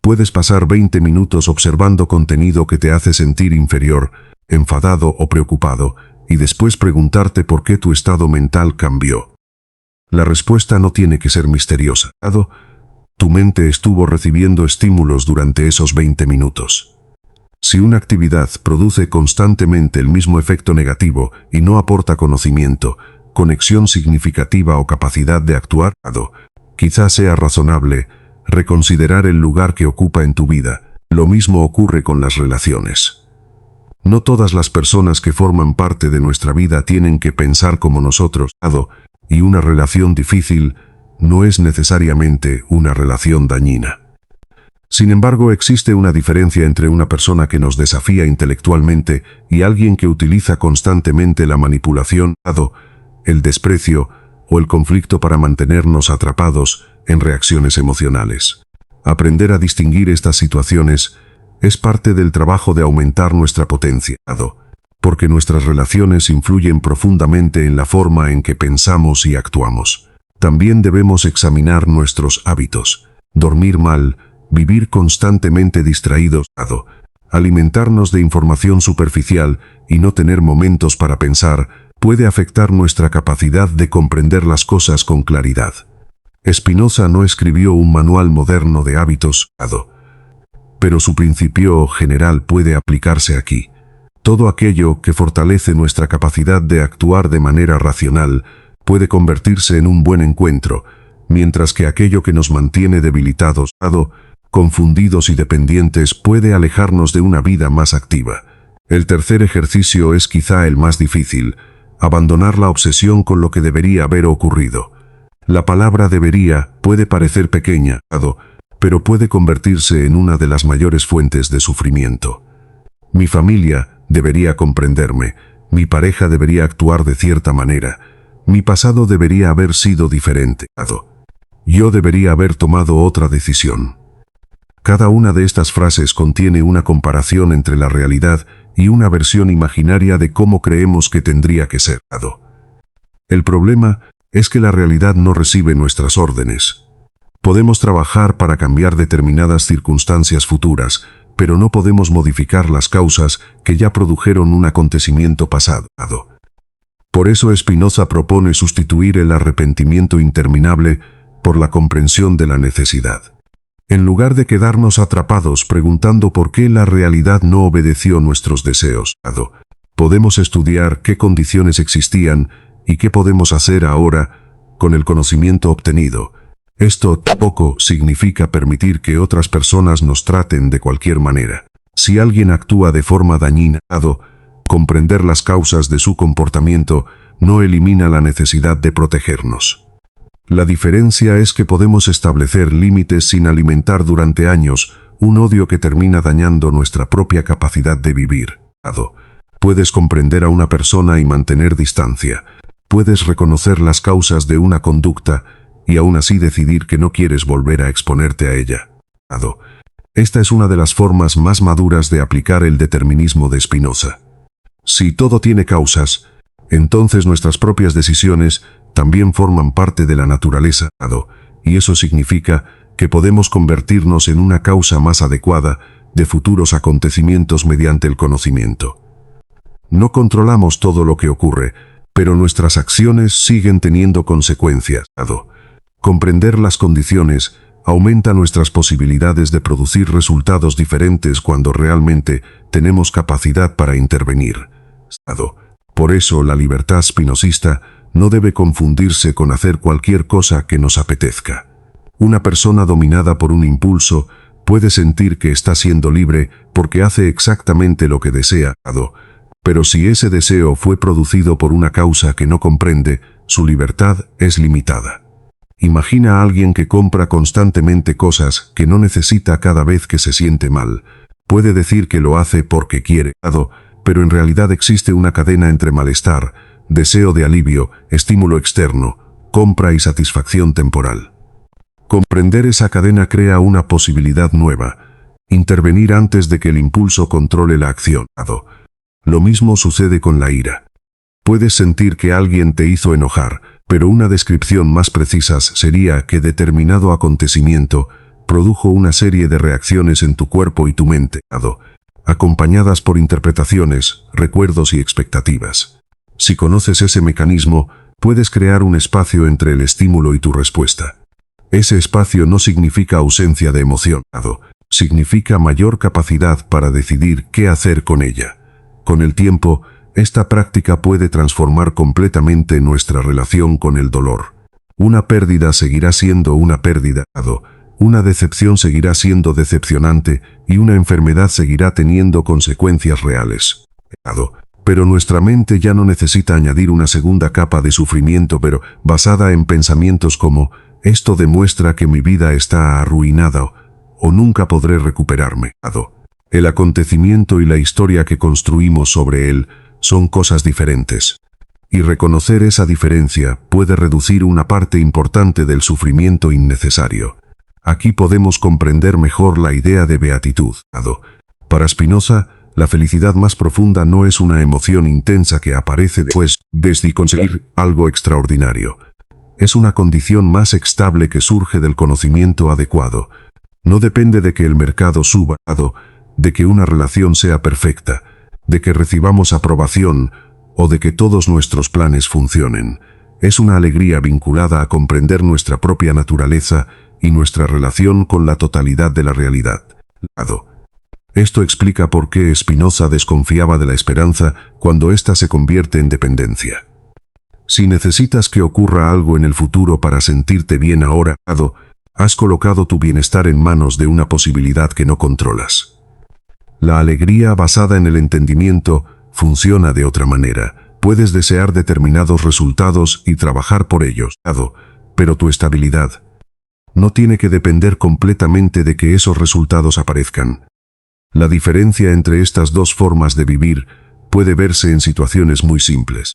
Puedes pasar 20 minutos observando contenido que te hace sentir inferior, enfadado o preocupado, y después preguntarte por qué tu estado mental cambió. La respuesta no tiene que ser misteriosa. Tu mente estuvo recibiendo estímulos durante esos 20 minutos. Si una actividad produce constantemente el mismo efecto negativo y no aporta conocimiento, conexión significativa o capacidad de actuar, quizás sea razonable reconsiderar el lugar que ocupa en tu vida. Lo mismo ocurre con las relaciones. No todas las personas que forman parte de nuestra vida tienen que pensar como nosotros, y una relación difícil no es necesariamente una relación dañina. Sin embargo, existe una diferencia entre una persona que nos desafía intelectualmente y alguien que utiliza constantemente la manipulación, el desprecio o el conflicto para mantenernos atrapados en reacciones emocionales. Aprender a distinguir estas situaciones es parte del trabajo de aumentar nuestra potencia, porque nuestras relaciones influyen profundamente en la forma en que pensamos y actuamos. También debemos examinar nuestros hábitos. Dormir mal, vivir constantemente distraídos, alimentarnos de información superficial y no tener momentos para pensar puede afectar nuestra capacidad de comprender las cosas con claridad. Spinoza no escribió un manual moderno de hábitos, pero su principio general puede aplicarse aquí. Todo aquello que fortalece nuestra capacidad de actuar de manera racional puede convertirse en un buen encuentro, mientras que aquello que nos mantiene debilitados, confundidos y dependientes puede alejarnos de una vida más activa. El tercer ejercicio es quizá el más difícil: abandonar la obsesión con lo que debería haber ocurrido. La palabra debería puede parecer pequeña, pero puede convertirse en una de las mayores fuentes de sufrimiento. Mi familia debería comprenderme, mi pareja debería actuar de cierta manera, mi pasado debería haber sido diferente, yo debería haber tomado otra decisión. Cada una de estas frases contiene una comparación entre la realidad y una versión imaginaria de cómo creemos que tendría que ser. El problema es que la realidad no recibe nuestras órdenes. Podemos trabajar para cambiar determinadas circunstancias futuras, pero no podemos modificar las causas que ya produjeron un acontecimiento pasado. Por eso Spinoza propone sustituir el arrepentimiento interminable por la comprensión de la necesidad. En lugar de quedarnos atrapados preguntando por qué la realidad no obedeció nuestros deseos, podemos estudiar qué condiciones existían y qué podemos hacer ahora con el conocimiento obtenido. Esto tampoco significa permitir que otras personas nos traten de cualquier manera. Si alguien actúa de forma dañina, comprender las causas de su comportamiento no elimina la necesidad de protegernos. La diferencia es que podemos establecer límites sin alimentar durante años un odio que termina dañando nuestra propia capacidad de vivir. Puedes comprender a una persona y mantener distancia. Puedes reconocer las causas de una conducta y aún así decidir que no quieres volver a exponerte a ella. Esta es una de las formas más maduras de aplicar el determinismo de Spinoza. Si todo tiene causas, entonces nuestras propias decisiones también forman parte de la naturaleza, y eso significa que podemos convertirnos en una causa más adecuada de futuros acontecimientos mediante el conocimiento. No controlamos todo lo que ocurre, pero nuestras acciones siguen teniendo consecuencias. Comprender las condiciones aumenta nuestras posibilidades de producir resultados diferentes cuando realmente tenemos capacidad para intervenir. Por eso la libertad spinozista no debe confundirse con hacer cualquier cosa que nos apetezca. Una persona dominada por un impulso puede sentir que está siendo libre porque hace exactamente lo que desea, pero si ese deseo fue producido por una causa que no comprende, su libertad es limitada. Imagina a alguien que compra constantemente cosas que no necesita cada vez que se siente mal. Puede decir que lo hace porque quiere, pero en realidad existe una cadena entre malestar, deseo de alivio, estímulo externo, compra y satisfacción temporal. Comprender esa cadena crea una posibilidad nueva: intervenir antes de que el impulso controle la acción. Lo mismo sucede con la ira. Puedes sentir que alguien te hizo enojar, pero una descripción más precisa sería que determinado acontecimiento produjo una serie de reacciones en tu cuerpo y tu mente, acompañadas por interpretaciones, recuerdos y expectativas. Si conoces ese mecanismo, puedes crear un espacio entre el estímulo y tu respuesta. Ese espacio no significa ausencia de emoción, significa mayor capacidad para decidir qué hacer con ella. Con el tiempo, esta práctica puede transformar completamente nuestra relación con el dolor. Una pérdida seguirá siendo una pérdida, una decepción seguirá siendo decepcionante y una enfermedad seguirá teniendo consecuencias reales. Pero nuestra mente ya no necesita añadir una segunda capa de sufrimiento, pero basada en pensamientos como: esto demuestra que mi vida está arruinada o nunca podré recuperarme. El acontecimiento y la historia que construimos sobre él son cosas diferentes. Y reconocer esa diferencia puede reducir una parte importante del sufrimiento innecesario. Aquí podemos comprender mejor la idea de beatitud. Para Spinoza, la felicidad más profunda no es una emoción intensa que aparece después de conseguir algo extraordinario. Es una condición más estable que surge del conocimiento adecuado. No depende de que el mercado suba, de que una relación sea perfecta, de que recibamos aprobación o de que todos nuestros planes funcionen. Es una alegría vinculada a comprender nuestra propia naturaleza y nuestra relación con la totalidad de la realidad. Esto explica por qué Spinoza desconfiaba de la esperanza cuando ésta se convierte en dependencia. Si necesitas que ocurra algo en el futuro para sentirte bien ahora, has colocado tu bienestar en manos de una posibilidad que no controlas. La alegría basada en el entendimiento funciona de otra manera. Puedes desear determinados resultados y trabajar por ellos, pero tu estabilidad no tiene que depender completamente de que esos resultados aparezcan. La diferencia entre estas dos formas de vivir puede verse en situaciones muy simples.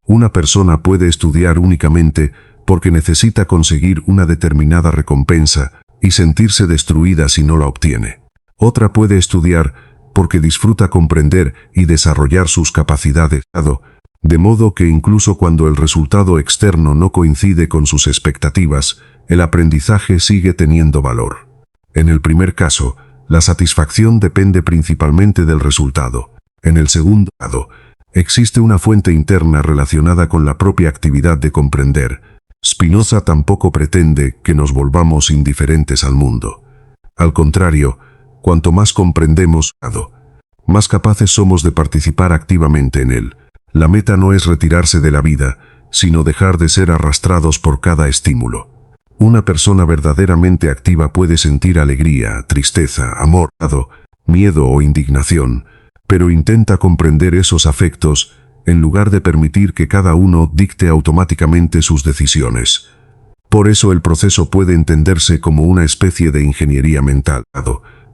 Una persona puede estudiar únicamente porque necesita conseguir una determinada recompensa y sentirse destruida si no la obtiene. Otra puede estudiar porque disfruta comprender y desarrollar sus capacidades, de modo que incluso cuando el resultado externo no coincide con sus expectativas, el aprendizaje sigue teniendo valor. En el primer caso, La satisfacción depende principalmente del resultado. En el segundo lado, existe una fuente interna relacionada con la propia actividad de comprender. Spinoza tampoco pretende que nos volvamos indiferentes al mundo. Al contrario, cuanto más comprendemos, más capaces somos de participar activamente en él. La meta no es retirarse de la vida, sino dejar de ser arrastrados por cada estímulo. Una persona verdaderamente activa puede sentir alegría, tristeza, amor, miedo o indignación, pero intenta comprender esos afectos en lugar de permitir que cada uno dicte automáticamente sus decisiones. Por eso el proceso puede entenderse como una especie de ingeniería mental.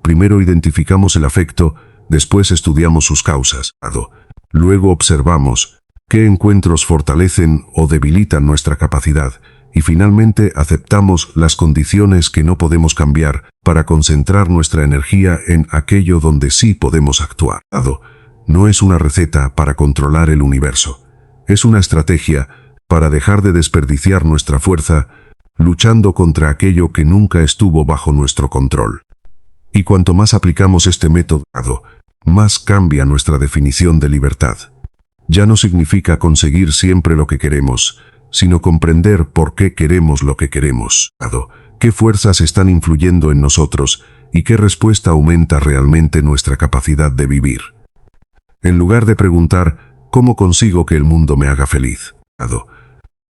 Primero identificamos el afecto, después estudiamos sus causas. Luego observamos qué encuentros fortalecen o debilitan nuestra capacidad, y finalmente aceptamos las condiciones que no podemos cambiar para concentrar nuestra energía en aquello donde sí podemos actuar. No es una receta para controlar el universo. Es una estrategia para dejar de desperdiciar nuestra fuerza luchando contra aquello que nunca estuvo bajo nuestro control. Y cuanto más aplicamos este método, más cambia nuestra definición de libertad. Ya no significa conseguir siempre lo que queremos, sino comprender por qué queremos lo que queremos, qué fuerzas están influyendo en nosotros y qué respuesta aumenta realmente nuestra capacidad de vivir. En lugar de preguntar, ¿cómo consigo que el mundo me haga feliz?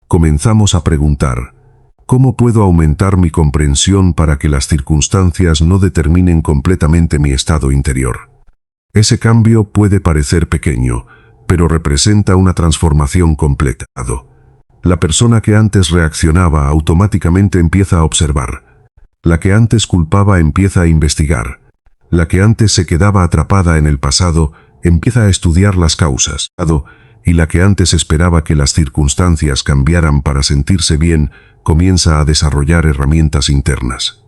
Comenzamos a preguntar, ¿cómo puedo aumentar mi comprensión para que las circunstancias no determinen completamente mi estado interior? Ese cambio puede parecer pequeño, pero representa una transformación completa. La persona que antes reaccionaba automáticamente empieza a observar. La que antes culpaba empieza a investigar. La que antes se quedaba atrapada en el pasado empieza a estudiar las causas. Y la que antes esperaba que las circunstancias cambiaran para sentirse bien, comienza a desarrollar herramientas internas.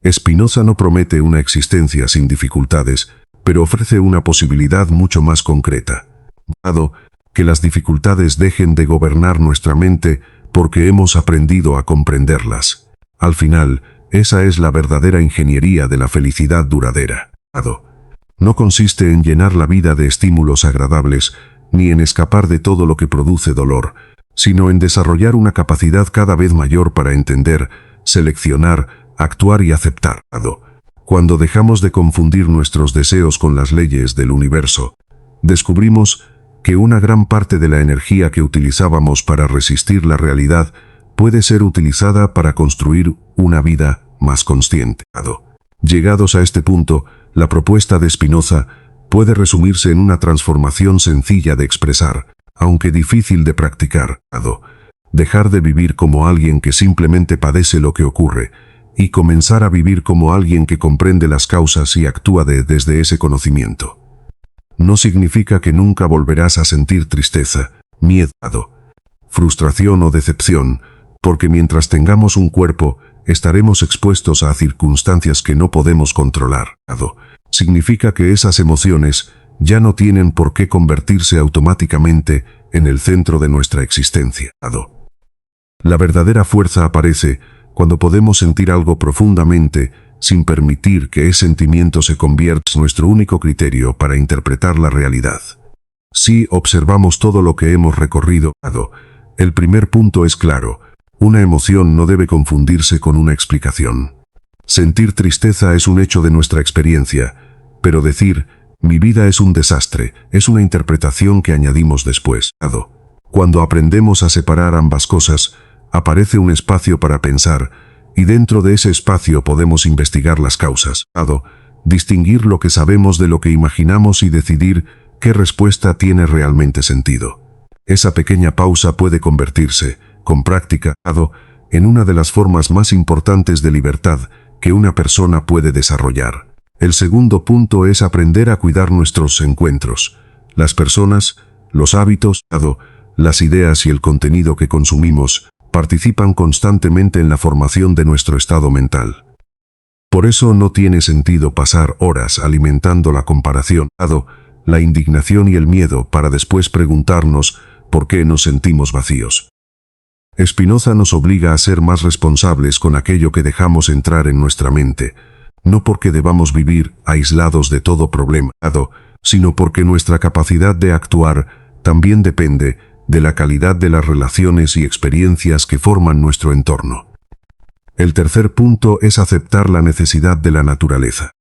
Spinoza no promete una existencia sin dificultades, pero ofrece una posibilidad mucho más concreta. Dado que las dificultades dejen de gobernar nuestra mente porque hemos aprendido a comprenderlas. Al final, esa es la verdadera ingeniería de la felicidad duradera. No consiste en llenar la vida de estímulos agradables, ni en escapar de todo lo que produce dolor, sino en desarrollar una capacidad cada vez mayor para entender, seleccionar, actuar y aceptar. Cuando dejamos de confundir nuestros deseos con las leyes del universo, descubrimos que una gran parte de la energía que utilizábamos para resistir la realidad puede ser utilizada para construir una vida más consciente. Llegados a este punto, la propuesta de Spinoza puede resumirse en una transformación sencilla de expresar, aunque difícil de practicar. Dejar de vivir como alguien que simplemente padece lo que ocurre, y comenzar a vivir como alguien que comprende las causas y actúa desde ese conocimiento. No significa que nunca volverás a sentir tristeza, miedo, frustración o decepción, porque mientras tengamos un cuerpo, estaremos expuestos a circunstancias que no podemos controlar. Significa que esas emociones ya no tienen por qué convertirse automáticamente en el centro de nuestra existencia. La verdadera fuerza aparece cuando podemos sentir algo profundamente sin permitir que ese sentimiento se convierta en nuestro único criterio para interpretar la realidad. Si observamos todo lo que hemos recorrido, el primer punto es claro: una emoción no debe confundirse con una explicación. Sentir tristeza es un hecho de nuestra experiencia, pero decir, mi vida es un desastre, es una interpretación que añadimos después. Cuando aprendemos a separar ambas cosas, aparece un espacio para pensar, y dentro de ese espacio podemos investigar las causas, distinguir lo que sabemos de lo que imaginamos y decidir qué respuesta tiene realmente sentido. Esa pequeña pausa puede convertirse, con práctica, en una de las formas más importantes de libertad que una persona puede desarrollar. El segundo punto es aprender a cuidar nuestros encuentros. Las personas, los hábitos, las ideas y el contenido que consumimos participan constantemente en la formación de nuestro estado mental. Por eso no tiene sentido pasar horas alimentando la comparación, la indignación y el miedo para después preguntarnos por qué nos sentimos vacíos. Spinoza nos obliga a ser más responsables con aquello que dejamos entrar en nuestra mente. no porque debamos vivir aislados de todo problema, sino porque nuestra capacidad de actuar también depende de la calidad de las relaciones y experiencias que forman nuestro entorno. El tercer punto es aceptar la necesidad de la naturaleza.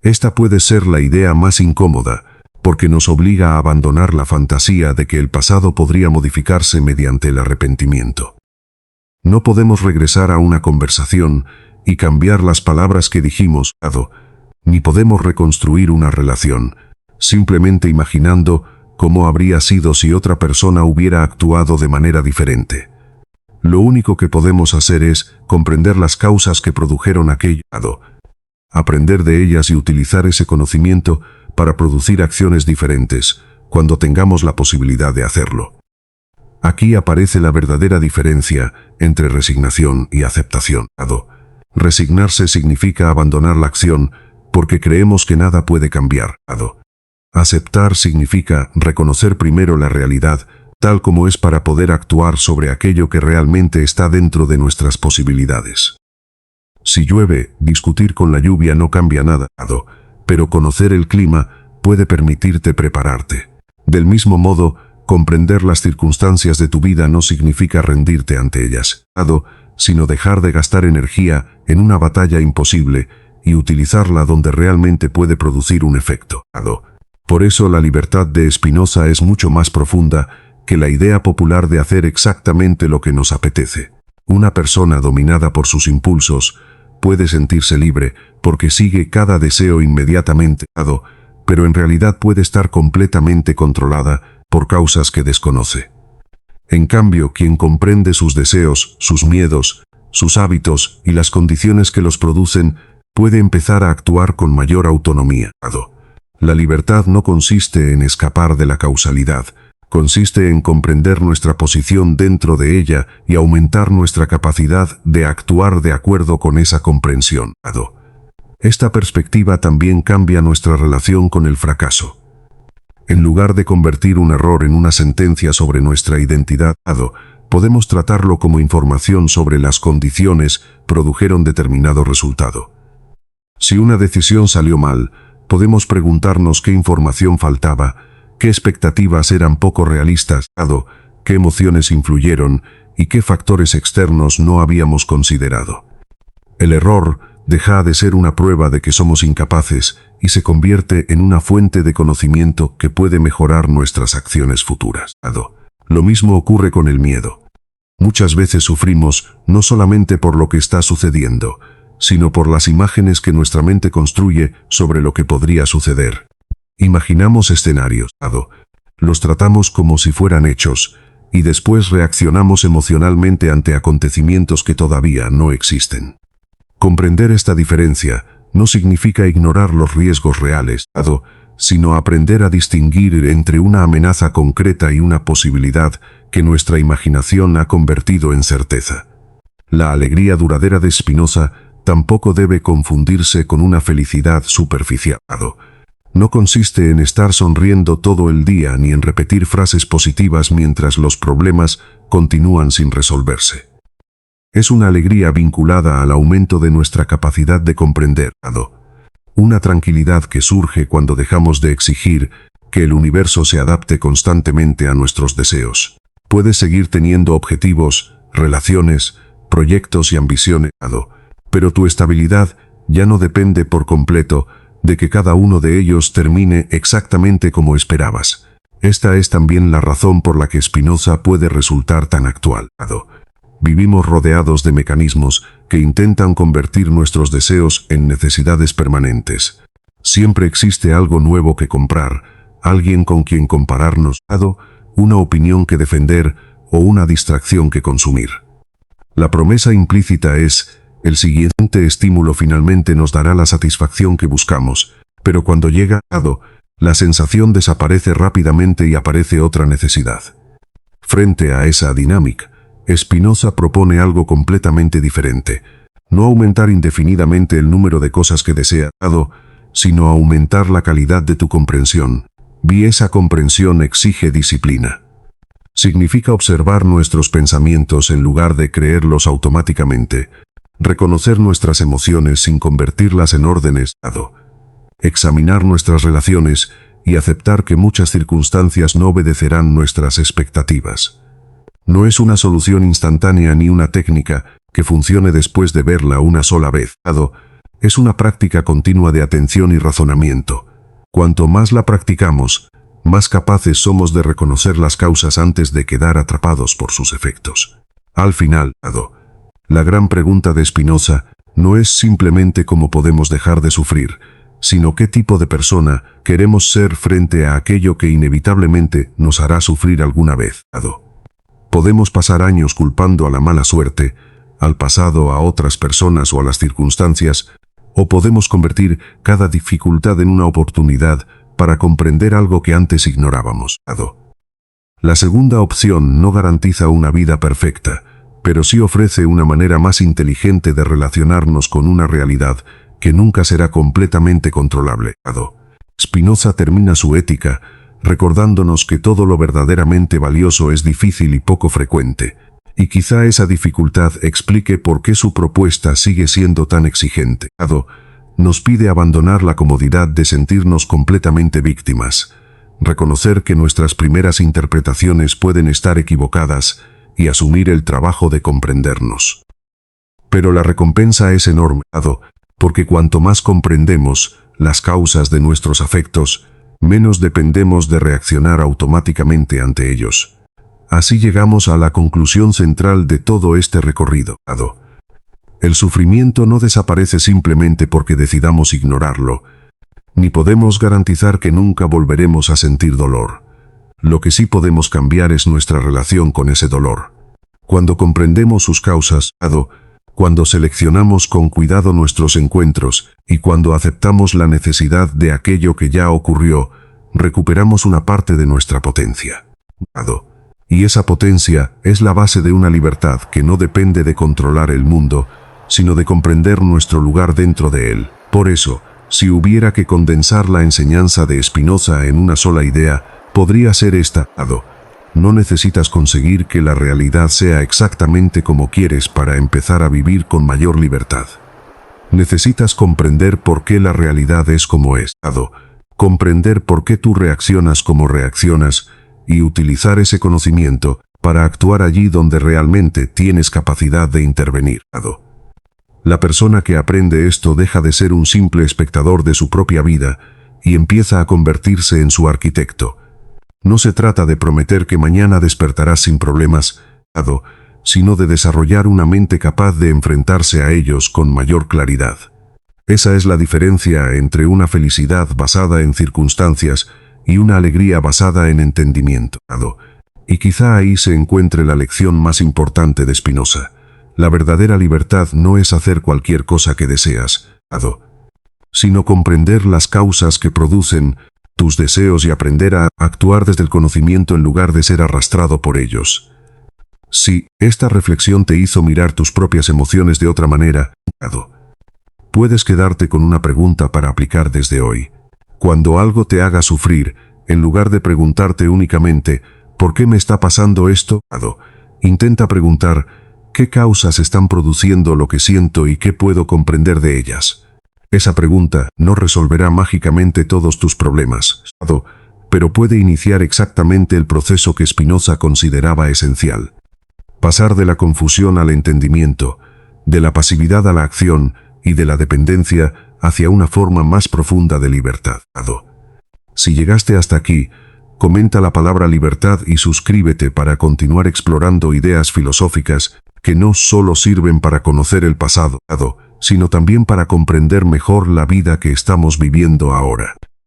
Esta puede ser la idea más incómoda, porque nos obliga a abandonar la fantasía de que el pasado podría modificarse mediante el arrepentimiento. No podemos regresar a una conversación y cambiar las palabras que dijimos, ni podemos reconstruir una relación, simplemente imaginando cómo habría sido si otra persona hubiera actuado de manera diferente. Lo único que podemos hacer es comprender las causas que produjeron aquello, aprender de ellas y utilizar ese conocimiento para producir acciones diferentes, cuando tengamos la posibilidad de hacerlo. Aquí aparece la verdadera diferencia entre resignación y aceptación. Resignarse significa abandonar la acción porque creemos que nada puede cambiar. Aceptar significa reconocer primero la realidad tal como es para poder actuar sobre aquello que realmente está dentro de nuestras posibilidades. Si llueve, discutir con la lluvia no cambia nada, pero conocer el clima puede permitirte prepararte. Del mismo modo, comprender las circunstancias de tu vida no significa rendirte ante ellas, sino dejar de gastar energía en una batalla imposible y utilizarla donde realmente puede producir un efecto. Por eso la libertad de Spinoza es mucho más profunda que la idea popular de hacer exactamente lo que nos apetece. Una persona dominada por sus impulsos puede sentirse libre porque sigue cada deseo inmediatamente, pero en realidad puede estar completamente controlada por causas que desconoce. En cambio, quien comprende sus deseos, sus miedos, sus hábitos y las condiciones que los producen, puede empezar a actuar con mayor autonomía. La libertad no consiste en escapar de la causalidad, consiste en comprender nuestra posición dentro de ella y aumentar nuestra capacidad de actuar de acuerdo con esa comprensión. Esta perspectiva también cambia nuestra relación con el fracaso. En lugar de convertir un error en una sentencia sobre nuestra identidad, podemos tratarlo como información sobre las condiciones que produjeron determinado resultado. Si una decisión salió mal, podemos preguntarnos qué información faltaba, qué expectativas eran poco realistas, qué emociones influyeron y qué factores externos no habíamos considerado. El error deja de ser una prueba de que somos incapaces y se convierte en una fuente de conocimiento que puede mejorar nuestras acciones futuras. Lo mismo ocurre con el miedo. Muchas veces sufrimos no solamente por lo que está sucediendo, sino por las imágenes que nuestra mente construye sobre lo que podría suceder. Imaginamos escenarios, los tratamos como si fueran hechos, y después reaccionamos emocionalmente ante acontecimientos que todavía no existen. Comprender esta diferencia no significa ignorar los riesgos reales, sino aprender a distinguir entre una amenaza concreta y una posibilidad que nuestra imaginación ha convertido en certeza. La alegría duradera de Spinoza tampoco debe confundirse con una felicidad superficial. No consiste en estar sonriendo todo el día ni en repetir frases positivas mientras los problemas continúan sin resolverse. Es una alegría vinculada al aumento de nuestra capacidad de comprender, una tranquilidad que surge cuando dejamos de exigir que el universo se adapte constantemente a nuestros deseos. Puedes seguir teniendo objetivos, relaciones, proyectos y ambiciones, pero tu estabilidad ya no depende por completo de que cada uno de ellos termine exactamente como esperabas. Esta es también la razón por la que Spinoza puede resultar tan actual. Vivimos rodeados de mecanismos que intentan convertir nuestros deseos en necesidades permanentes. Siempre existe algo nuevo que comprar, alguien con quien compararnos, una opinión que defender o una distracción que consumir. La promesa implícita es: el siguiente estímulo finalmente nos dará la satisfacción que buscamos, pero cuando llega, la sensación desaparece rápidamente y aparece otra necesidad. Frente a esa dinámica, Spinoza propone algo completamente diferente: no aumentar indefinidamente el número de cosas que desea, sino aumentar la calidad de tu comprensión. Y esa comprensión exige disciplina. Significa observar nuestros pensamientos en lugar de creerlos automáticamente, reconocer nuestras emociones sin convertirlas en órdenes, examinar nuestras relaciones y aceptar que muchas circunstancias no obedecerán nuestras expectativas. No es una solución instantánea ni una técnica que funcione después de verla una sola vez. Es una práctica continua de atención y razonamiento. Cuanto más la practicamos, más capaces somos de reconocer las causas antes de quedar atrapados por sus efectos. Al final, la gran pregunta de Spinoza no es simplemente cómo podemos dejar de sufrir, sino qué tipo de persona queremos ser frente a aquello que inevitablemente nos hará sufrir alguna vez. Podemos pasar años culpando a la mala suerte, al pasado, a otras personas o a las circunstancias, o podemos convertir cada dificultad en una oportunidad para comprender algo que antes ignorábamos. La segunda opción no garantiza una vida perfecta, pero sí ofrece una manera más inteligente de relacionarnos con una realidad que nunca será completamente controlable. Spinoza termina su Ética recordándonos que todo lo verdaderamente valioso es difícil y poco frecuente, y quizá esa dificultad explique por qué su propuesta sigue siendo tan exigente. Nos pide abandonar la comodidad de sentirnos completamente víctimas, reconocer que nuestras primeras interpretaciones pueden estar equivocadas y asumir el trabajo de comprendernos. Pero la recompensa es enorme, porque cuanto más comprendemos las causas de nuestros afectos, menos dependemos de reaccionar automáticamente ante ellos. Así llegamos a la conclusión central de todo este recorrido. El sufrimiento no desaparece simplemente porque decidamos ignorarlo, ni podemos garantizar que nunca volveremos a sentir dolor. Lo que sí podemos cambiar es nuestra relación con ese dolor. Cuando comprendemos sus causas, cuando seleccionamos con cuidado nuestros encuentros y cuando aceptamos la necesidad de aquello que ya ocurrió, recuperamos una parte de nuestra potencia. Y esa potencia es la base de una libertad que no depende de controlar el mundo, sino de comprender nuestro lugar dentro de él. Por eso, si hubiera que condensar la enseñanza de Spinoza en una sola idea, podría ser esta: no necesitas conseguir que la realidad sea exactamente como quieres para empezar a vivir con mayor libertad. Necesitas comprender por qué la realidad es como es, comprender por qué tú reaccionas como reaccionas y utilizar ese conocimiento para actuar allí donde realmente tienes capacidad de intervenir. La persona que aprende esto deja de ser un simple espectador de su propia vida y empieza a convertirse en su arquitecto. No se trata de prometer que mañana despertarás sin problemas, sino de desarrollar una mente capaz de enfrentarse a ellos con mayor claridad. Esa es la diferencia entre una felicidad basada en circunstancias y una alegría basada en entendimiento. Y quizá ahí se encuentre la lección más importante de Spinoza. La verdadera libertad no es hacer cualquier cosa que deseas, sino comprender las causas que producen tus deseos y aprender a actuar desde el conocimiento en lugar de ser arrastrado por ellos. Si esta reflexión te hizo mirar tus propias emociones de otra manera, puedes quedarte con una pregunta para aplicar desde hoy. Cuando algo te haga sufrir, en lugar de preguntarte únicamente ¿por qué me está pasando esto?, intenta preguntar ¿qué causas están produciendo lo que siento y qué puedo comprender de ellas? Esa pregunta no resolverá mágicamente todos tus problemas, pero puede iniciar exactamente el proceso que Spinoza consideraba esencial. Pasar de la confusión al entendimiento, de la pasividad a la acción y de la dependencia hacia una forma más profunda de libertad. Si llegaste hasta aquí, comenta la palabra libertad y suscríbete para continuar explorando ideas filosóficas que no solo sirven para conocer el pasado, sino también para comprender mejor la vida que estamos viviendo ahora.